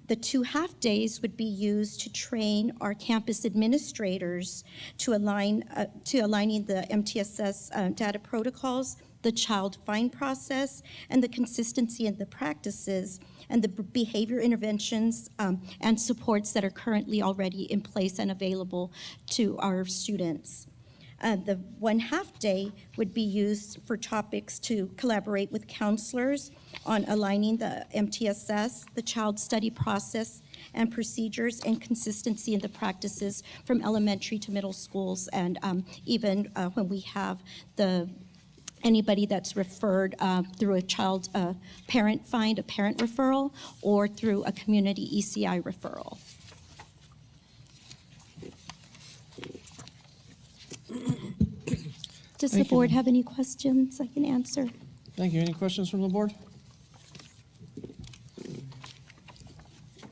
The 2 half days would be used to train our campus administrators to aligning the MTSS data protocols, the child find process, and the consistency in the practices and the behavior interventions and supports that are currently already in place and available to our students. The 1 half day would be used for topics to collaborate with counselors on aligning the MTSS, the child study process and procedures, and consistency in the practices from elementary to middle schools, and even when we have anybody that's referred through a child parent find, a parent referral, or through a community ECI referral. Does the Thank you. board have any questions I can answer? Thank you. Any questions from the board?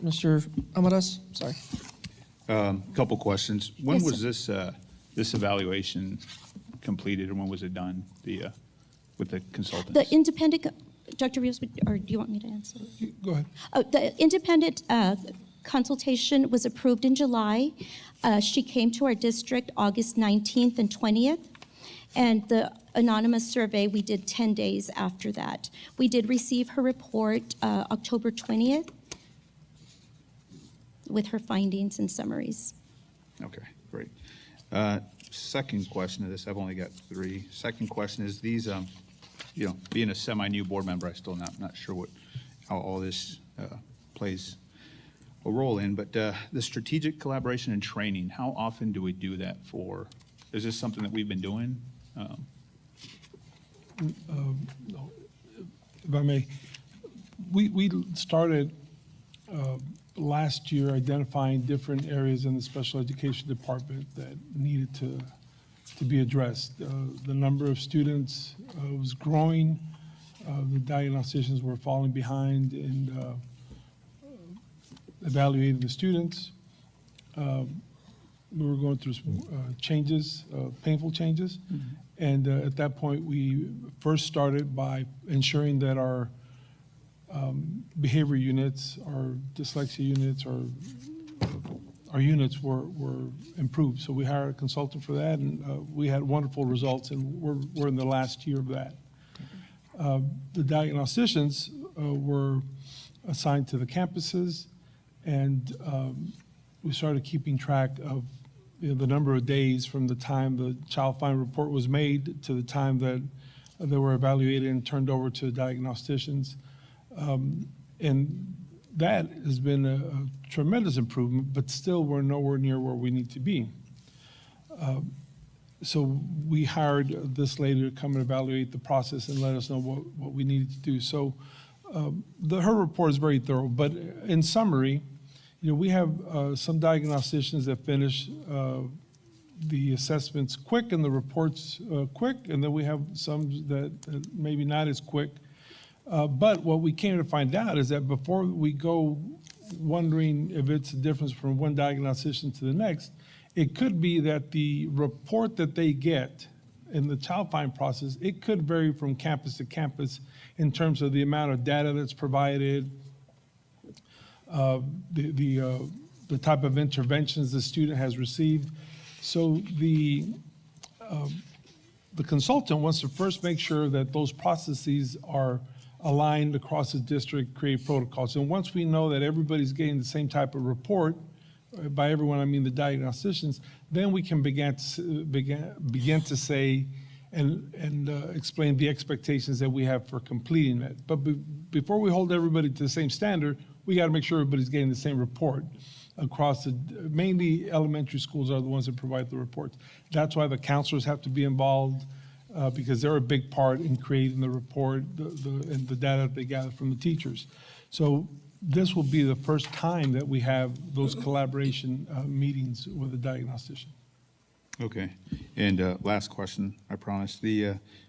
Mr. Amadas, sorry. Couple questions. When Yes, was sir. this evaluation completed, or when was it done, with the consultants? The independent, Dr. Rios, or do you want me to answer? Go ahead. Oh, the independent consultation was approved in July. She came to our district August 19th and 20th. And the anonymous survey we did 10 days after that. We did receive her report October 20th with her findings and summaries. Okay, great. Second question of this, I've only got 3. Second question is these, being a semi-new board member, I still not sure how all this plays a role in, but the strategic collaboration and training, how often do we do that for? Is this something that we've been doing? If I may, we started last year identifying different areas in the special education department that needed to be addressed. The number of students was growing. The diagnosticians were falling behind in evaluating the students. We were going through changes, painful changes. And at that point, we first started by ensuring that our behavior units, our dyslexia units, our units were improved. So we hired a consultant for that, and we had wonderful results, and we're in the last year of that. The diagnosticians were assigned to the campuses, and we started keeping track of the number of days from the time the child find report was made to the time that they were evaluated and turned over to diagnosticians. And that has been a tremendous improvement, but still we're nowhere near where we need to be. So we hired this lady to come and evaluate the process and let us know what we needed to do. So her report is very thorough, but in summary, we have some diagnosticians that finish the assessments quick and the reports quick, and then we have some that maybe not as quick. But what we came to find out is that before we go wondering if it's a difference from one diagnostician to the next, it could be that the report that they get in the child find process, it could vary from campus to campus in terms of the amount of data that's provided, the type of interventions the student has received. So the consultant wants to first make sure that those processes are aligned across the district, create protocols. And once we know that everybody's getting the same type of report, by everyone I mean the diagnosticians, then we can begin to say and explain the expectations that we have for completing that. But before we hold everybody to the same standard, we got to make sure everybody's getting the same report across mainly elementary schools are the ones that provide the reports. That's why the counselors have to be involved because they're a big part in creating the report and the data that they gather from the teachers. So this will be the first time that we have those collaboration meetings with a diagnostician. Okay. And last question, I promise.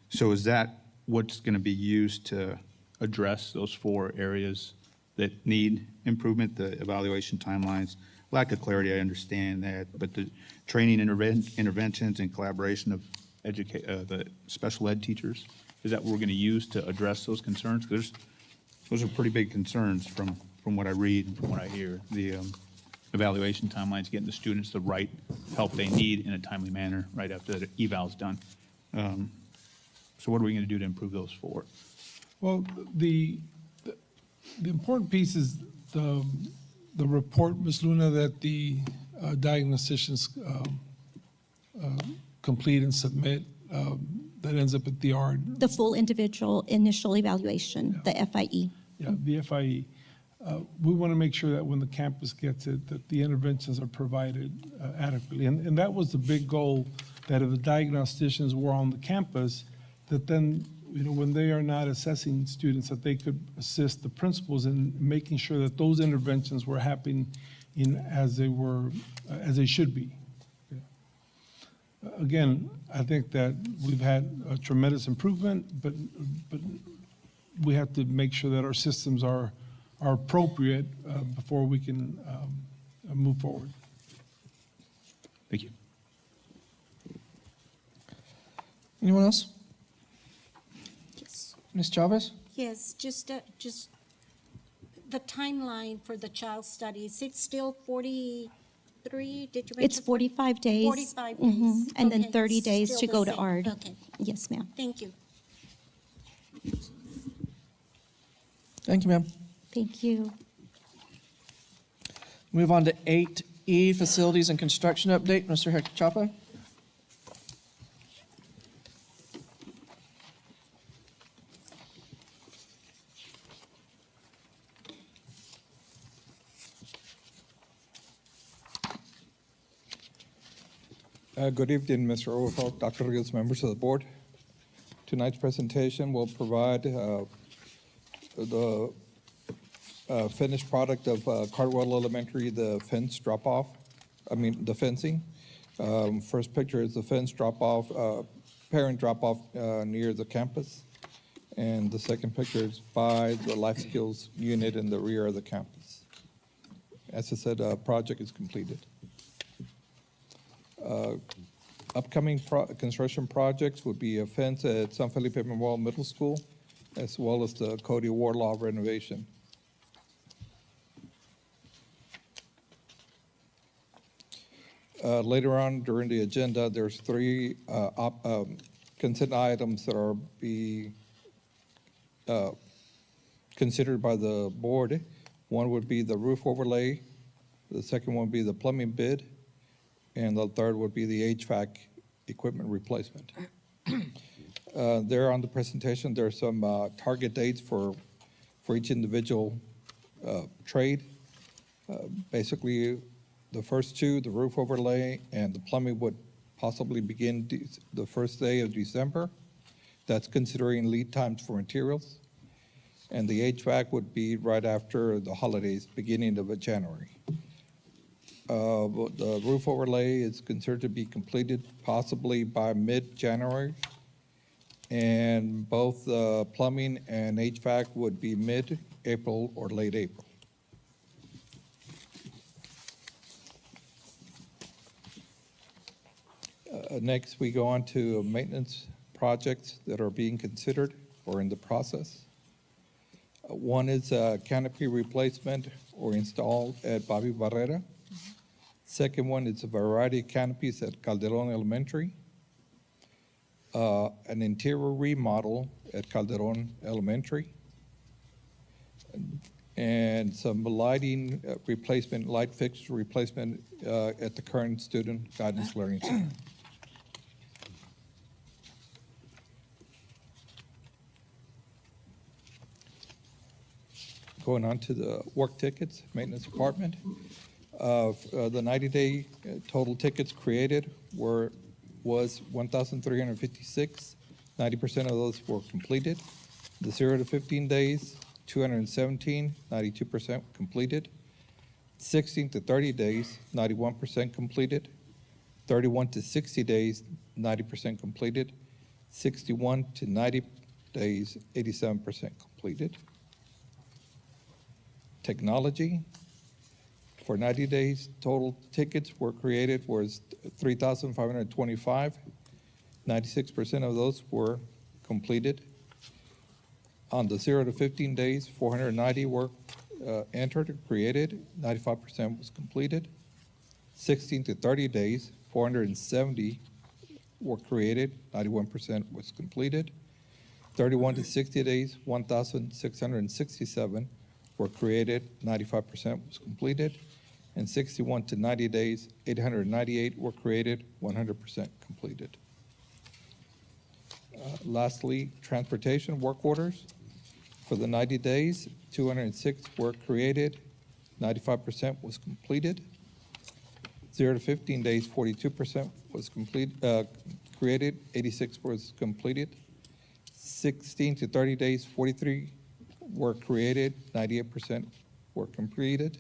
So is that what's going to be used to address those 4 areas that need improvement, the evaluation timelines? Lack of clarity, I understand that, but the training interventions and collaboration of the special ed teachers, is that what we're going to use to address those concerns? Because those are pretty big concerns from what I read and from what I hear. The evaluation timelines, getting the students the right help they need in a timely manner right after the eval's done. So what are we going to do to improve those 4? Well, the important piece is the report, Ms. Luna, that the diagnosticians complete and submit that ends up at the ARD. The full individual initial evaluation, the FIE. Yeah, the FIE. We want to make sure that when the campus gets it, that the interventions are provided adequately. And that was the big goal, that if the diagnosticians were on the campus, that then, when they are not assessing students, that they could assist the principals in making sure that those interventions were happening as they should be. Again, I think that we've had a tremendous improvement, but we have to make sure that our systems are appropriate before we can move forward. Thank you. Anyone else? Yes, Ms. Chavez? yes, just the timeline for the child studies, it's still 43, did you mention? It's 45 days. 45 days. And then Okay, 30 days still to the go to same. ARD. Okay, Yes, ma'am. thank you. Thank you, ma'am. Thank you. Move on to 8E, Facilities and Construction Update. Mr. Hector. Good evening, Mr. Overfall, Dr. Rios, members of the board. Tonight's presentation will provide the finished product of Cardwell Elementary, the fence drop-off, the fencing. First picture is the fence drop-off, parent drop-off near the campus. And the second picture is by the life skills unit in the rear of the campus. As I said, project is completed. Upcoming construction projects would be a fence at San Felipe Memorial Middle School, as well as the Cody Warlaw renovation. Later on during the agenda, there's 3 consent items that are be considered by the board. One would be the roof overlay. The second one would be the plumbing bid. and the third would be the HVAC equipment replacement. There on the presentation, there's some target dates for each individual trade. Basically, the first two, the roof overlay and the plumbing, would possibly begin the first day of December. That's considering lead times for materials. And the HVAC would be right after the holidays, beginning of January. The roof overlay is considered to be completed possibly by mid-January. And both plumbing and HVAC would be mid-April or late April. Next, we go on to maintenance projects that are being considered or in the process. One is a canopy replacement or installed at Bobby Barrera. Second one is a variety of canopies at Calderon Elementary. An interior remodel at Calderon Elementary. And some lighting replacement, light fixture replacement at the current Student Guidance Learning Center. Going on to the work tickets, maintenance department. The 90-day total tickets created was 1,356. 90% of those were completed. The 0 to 15 days, 217, 92% completed. 16 to 30 days, 91% completed. 31 to 60 days, 90% completed. 61 to 90 days, 87% completed. Technology, for 90 days, total tickets were created was 3,525. 96% of those were completed. On the 0 to 15 days, 490 were entered, created, 95% was completed. 16 to 30 days, 470 were created, 91% was completed. 31 to 60 days, 1,667 were created, 95% was completed. And 61 to 90 days, 898 were created, 100% completed. Lastly, transportation work orders. For the 90 days, 206 were created, 95% was completed. 0 to 15 days, 42% was created, 86 was completed. 16 to 30 days, 43 were created, 98% were completed.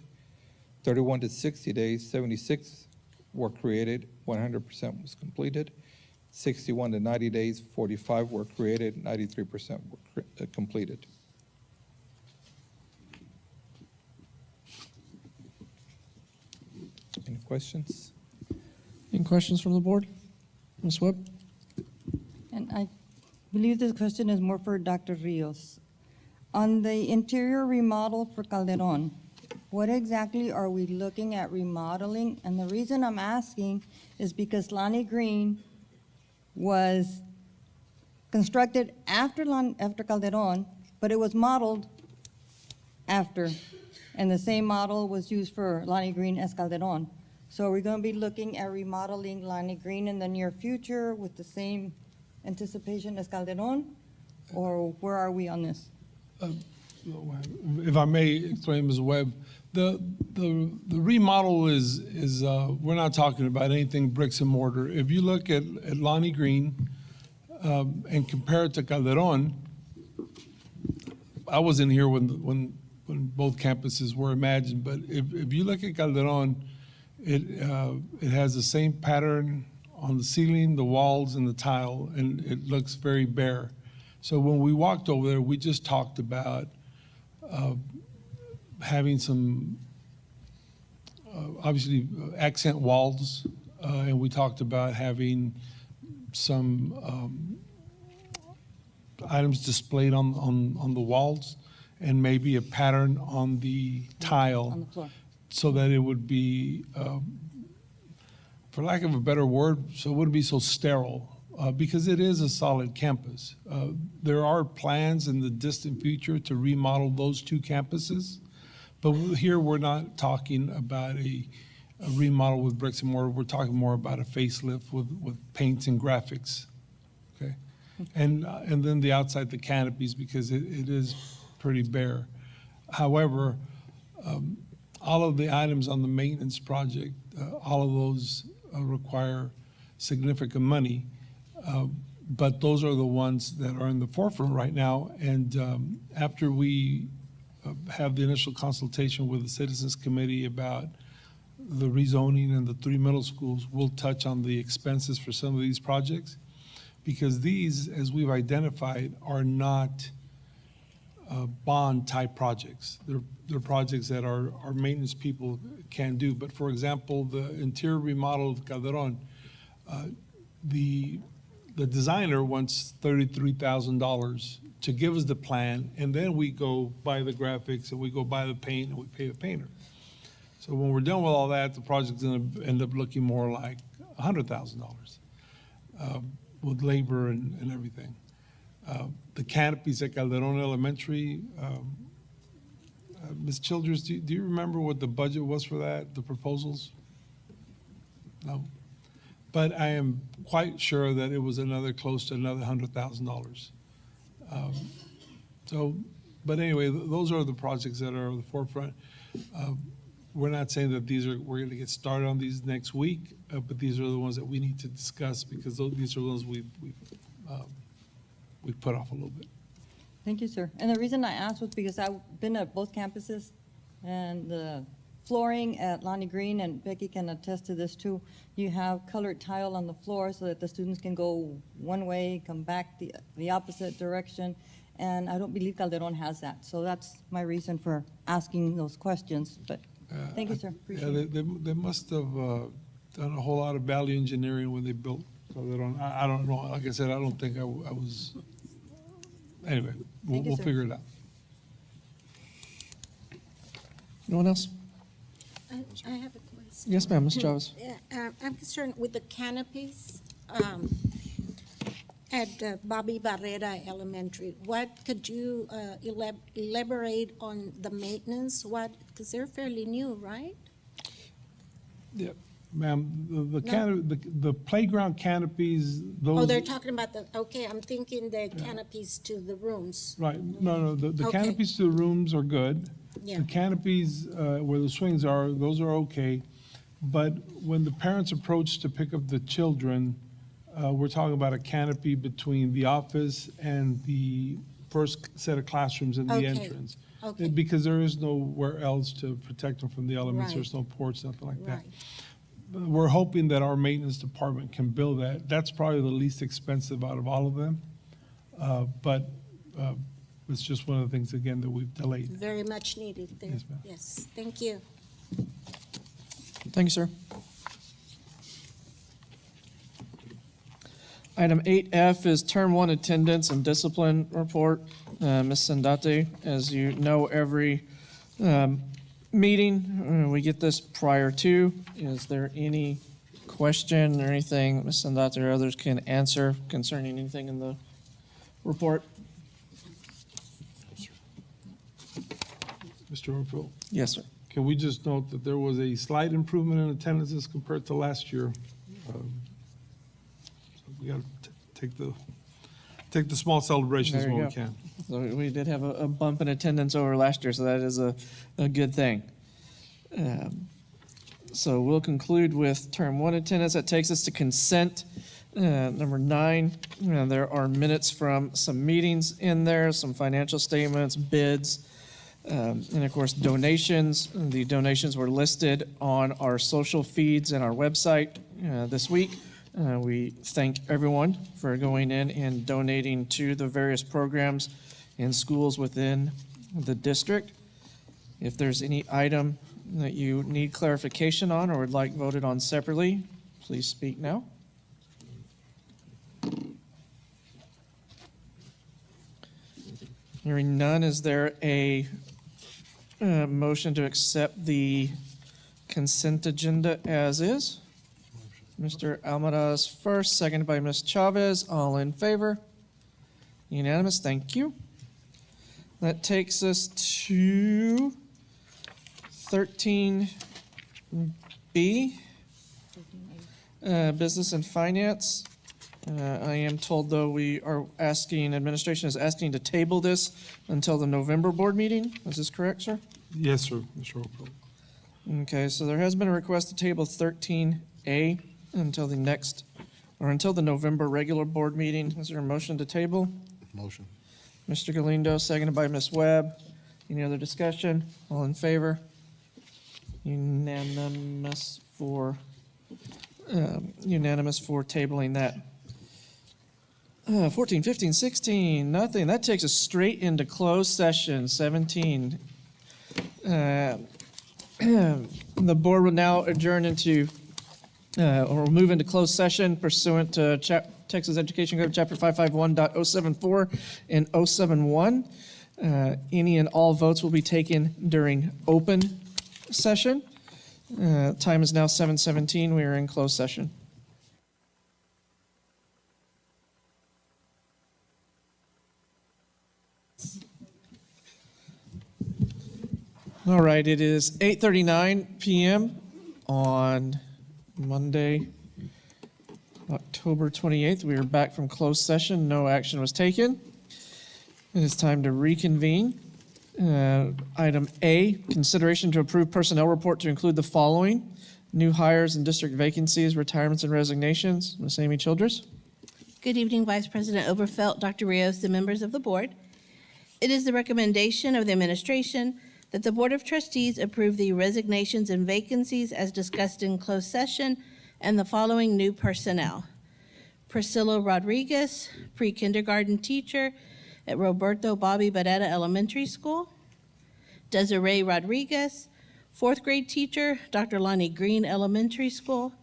31 to 60 days, 76 were created, 100% was completed. 61 to 90 days, 45 were created, 93% were completed. Any questions? Any questions from the board? Ms. Webb? And I believe this question is more for Dr. Rios. On the interior remodel for Calderon, what exactly are we looking at remodeling? And the reason I'm asking is because Lonnie Green was constructed after Calderon, but it was modeled after. And the same model was used for Lonnie Green as Calderon. So are we going to be looking at remodeling Lonnie Green in the near future with the same anticipation as Calderon? Or where are we on this? If I may explain, Ms. Webb, the remodel is we're not talking about anything bricks and mortar. If you look at Lonnie Green and compare it to Calderon, I wasn't here when both campuses were imagined, but if you look at Calderon, it has the same pattern on the ceiling, the walls, and the tile, and it looks very bare. So when we walked over there, we just talked about having some, obviously, accent walls, and we talked about having some items displayed on the walls, and maybe a pattern on the tile. On the floor. So that it would be, for lack of a better word, so it wouldn't be so sterile. Because it is a solid campus. There are plans in the distant future to remodel those two campuses, but here we're not talking about a remodel with bricks and mortar. We're talking more about a facelift with paints and graphics, okay? And then the outside, the canopies, because it is pretty bare. However, all of the items on the maintenance project, all of those require significant money. But those are the ones that are in the forefront right now. And after we have the initial consultation with the Citizens Committee about the rezoning and the 3 middle schools, we'll touch on the expenses for some of these projects. Because these, as we've identified, are not bond-type projects. They're projects that our maintenance people can do. But for example, the interior remodel of Calderon, the designer wants $33,000 to give us the plan, and then we go buy the graphics, and we go buy the paint, and we pay the painter. So when we're done with all that, the project's gonna end up looking more like $100,000 with labor and everything. The canopies at Calderon Elementary, Ms. Childers, do you remember what the budget was for that, the proposals? No? But I am quite sure that it was close to another $100,000. But anyway, those are the projects that are at the forefront. We're not saying that we're going to get started on these next week, but these are the ones that we need to discuss because these are those we've put off a little bit. Thank you, sir. And the reason I asked was because I've been at both campuses, and the flooring at Lonnie Green, and Becky can attest to this too, you have colored tile on the floor so that the students can go one way, come back the opposite direction, and I don't believe Calderon has that. So that's my reason for asking those questions, but thank you, sir. Appreciate it. They must have done a whole lot of value engineering when they built Calderon. I don't know. Like I said, I don't think I was. Anyway, we'll sir. figure it out. Anyone else? I have a question. Yes, ma'am, Ms. Chavez. I'm concerned with the canopies at Bobby Barrera Elementary. What could you elaborate on the maintenance? Because they're fairly new, right? Yeah, ma'am. The playground canopies. Those. Oh, they're talking about okay, I'm thinking the canopies to the rooms. Right. No. The Okay. canopies to the rooms are good. Yeah. The canopies where the swings are, those are okay. But when the parents approach to pick up the children, we're talking about a canopy between the office and the first set of classrooms in the Okay. entrance. Okay. Because there is nowhere else to protect them from the elements. Right. There's no porch, nothing like that. Right. We're hoping that our maintenance department can build that. That's probably the least expensive out of all of them. But it's just one of the things, again, that we've delayed. Very much needed there. Yes, ma'am. Yes, thank you. Thank you, sir. Item 8F is Term 1 Attendance and Discipline Report. Ms. Sandate, as you know, every meeting, we get this prior to. Is there any question or anything Ms. Sandate or others can answer concerning anything in the report? Mr. Orfil? Yes, sir. Can we just note that there was a slight improvement in attendances compared to last year? So we got to take the small celebrations There you when we go. can. So we did have a bump in attendance over last year, so that is a good thing. So we'll conclude with term 1 attendance. That takes us to consent. Number 9, there are minutes from some meetings in there, some financial statements, bids, and of course donations. The donations were listed on our social feeds and our website this week. We thank everyone for going in and donating to the various programs in schools within the district. If there's any item that you need clarification on or would like voted on separately, please speak now. Hearing none, is there a motion to accept the consent agenda as is? Mr. Almaraz first, seconded by Ms. Chavez. All in favor? Unanimous, thank you. That takes us to 13 B, Business and Finance. I am told, though, administration is asking to table this until the November board meeting. Is this correct, sir? Yes, sir, Mr. Oakville. Okay, so there has been a request to table 13A until the November regular board meeting. Is there a motion to table? Motion. Mr. Galindo, seconded by Ms. Webb. Any other discussion? All in favor? Unanimous for tabling that. 14, 15, 16, nothing. That takes us straight into closed session. 17. The board will now adjourn into, or will move into closed session pursuant to Texas Education Code, Chapter 551.074 and 071. Any and all votes will be taken during open session. Time is now 7:17. We are in closed session. All right, it is 8:39 p.m. on Monday, October 28th. We are back from closed session. No action was taken. It is time to reconvene. Item A, consideration to approve personnel report to include the following: new hires and district vacancies, retirements and resignations. Ms. Amy Childress. Good evening, Vice President Overfelt, Dr. Rios, and members of the board. It is the recommendation of the administration that the Board of Trustees approve the resignations and vacancies as discussed in closed session and the following new personnel: Priscilla Rodriguez, pre-kindergarten teacher at Roberto Bobby Barrera Elementary School; Desiree Rodriguez, fourth grade teacher, Dr. Lonnie Green Elementary School;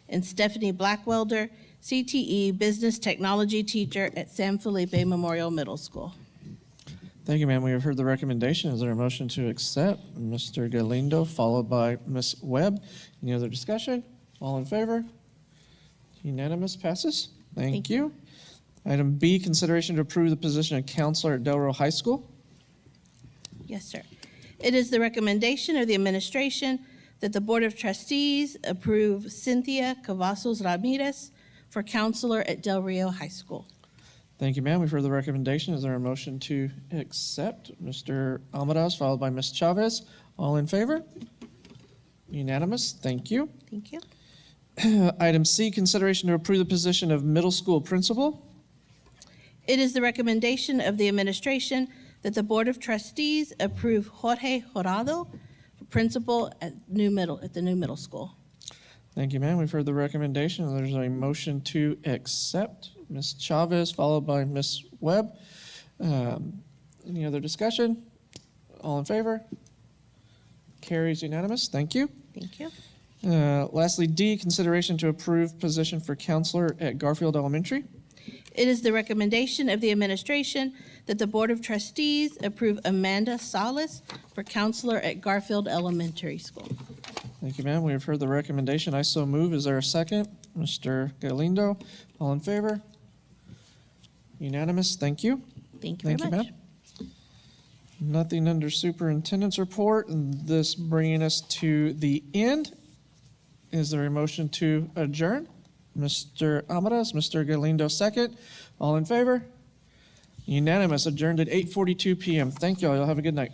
and Stephanie Blackwelder, CTE Business Technology teacher at San Felipe Memorial Middle School. Thank you, ma'am. We have heard the recommendation. Is there a motion to accept? Mr. Galindo, followed by Ms. Webb. Any other discussion? All in favor? Unanimous, passes. Thank you. Item B, consideration to approve the position of counselor at Del Rio High School. Yes, sir. It is the recommendation of the administration that the Board of Trustees approve Cynthia Cavazos Ramirez for counselor at Del Rio High School. Thank you, ma'am. We've heard the recommendation. Is there a motion to accept? Mr. Almaraz, followed by Ms. Chavez. All in favor? Unanimous. Thank you. Thank you. Item C, consideration to approve the position of middle school principal. It is the recommendation of the administration that the Board of Trustees approve Jorge Jurado for principal at the new middle school. Thank you, ma'am. We've heard the recommendation. There's a motion to accept. Ms. Chavez, followed by Ms. Webb. Any other discussion? All in favor? Carries unanimous. Thank you. Thank you. Lastly, D, consideration to approve position for counselor at Garfield Elementary. It is the recommendation of the administration that the Board of Trustees approve Amanda Salas for counselor at Garfield Elementary School. Thank you, ma'am. We have heard the recommendation. I so move. Is there a second? Mr. Galindo. All in favor? Unanimous. Thank you. Thank you very much. ma'am. Nothing under superintendent's report, and this bringing us to the end. Is there a motion to adjourn? Mr. Amadas, Mr. Galindo, second. All in favor? Unanimous. Adjourned at 8:42 p.m. Thank you all. Y'all have a good night.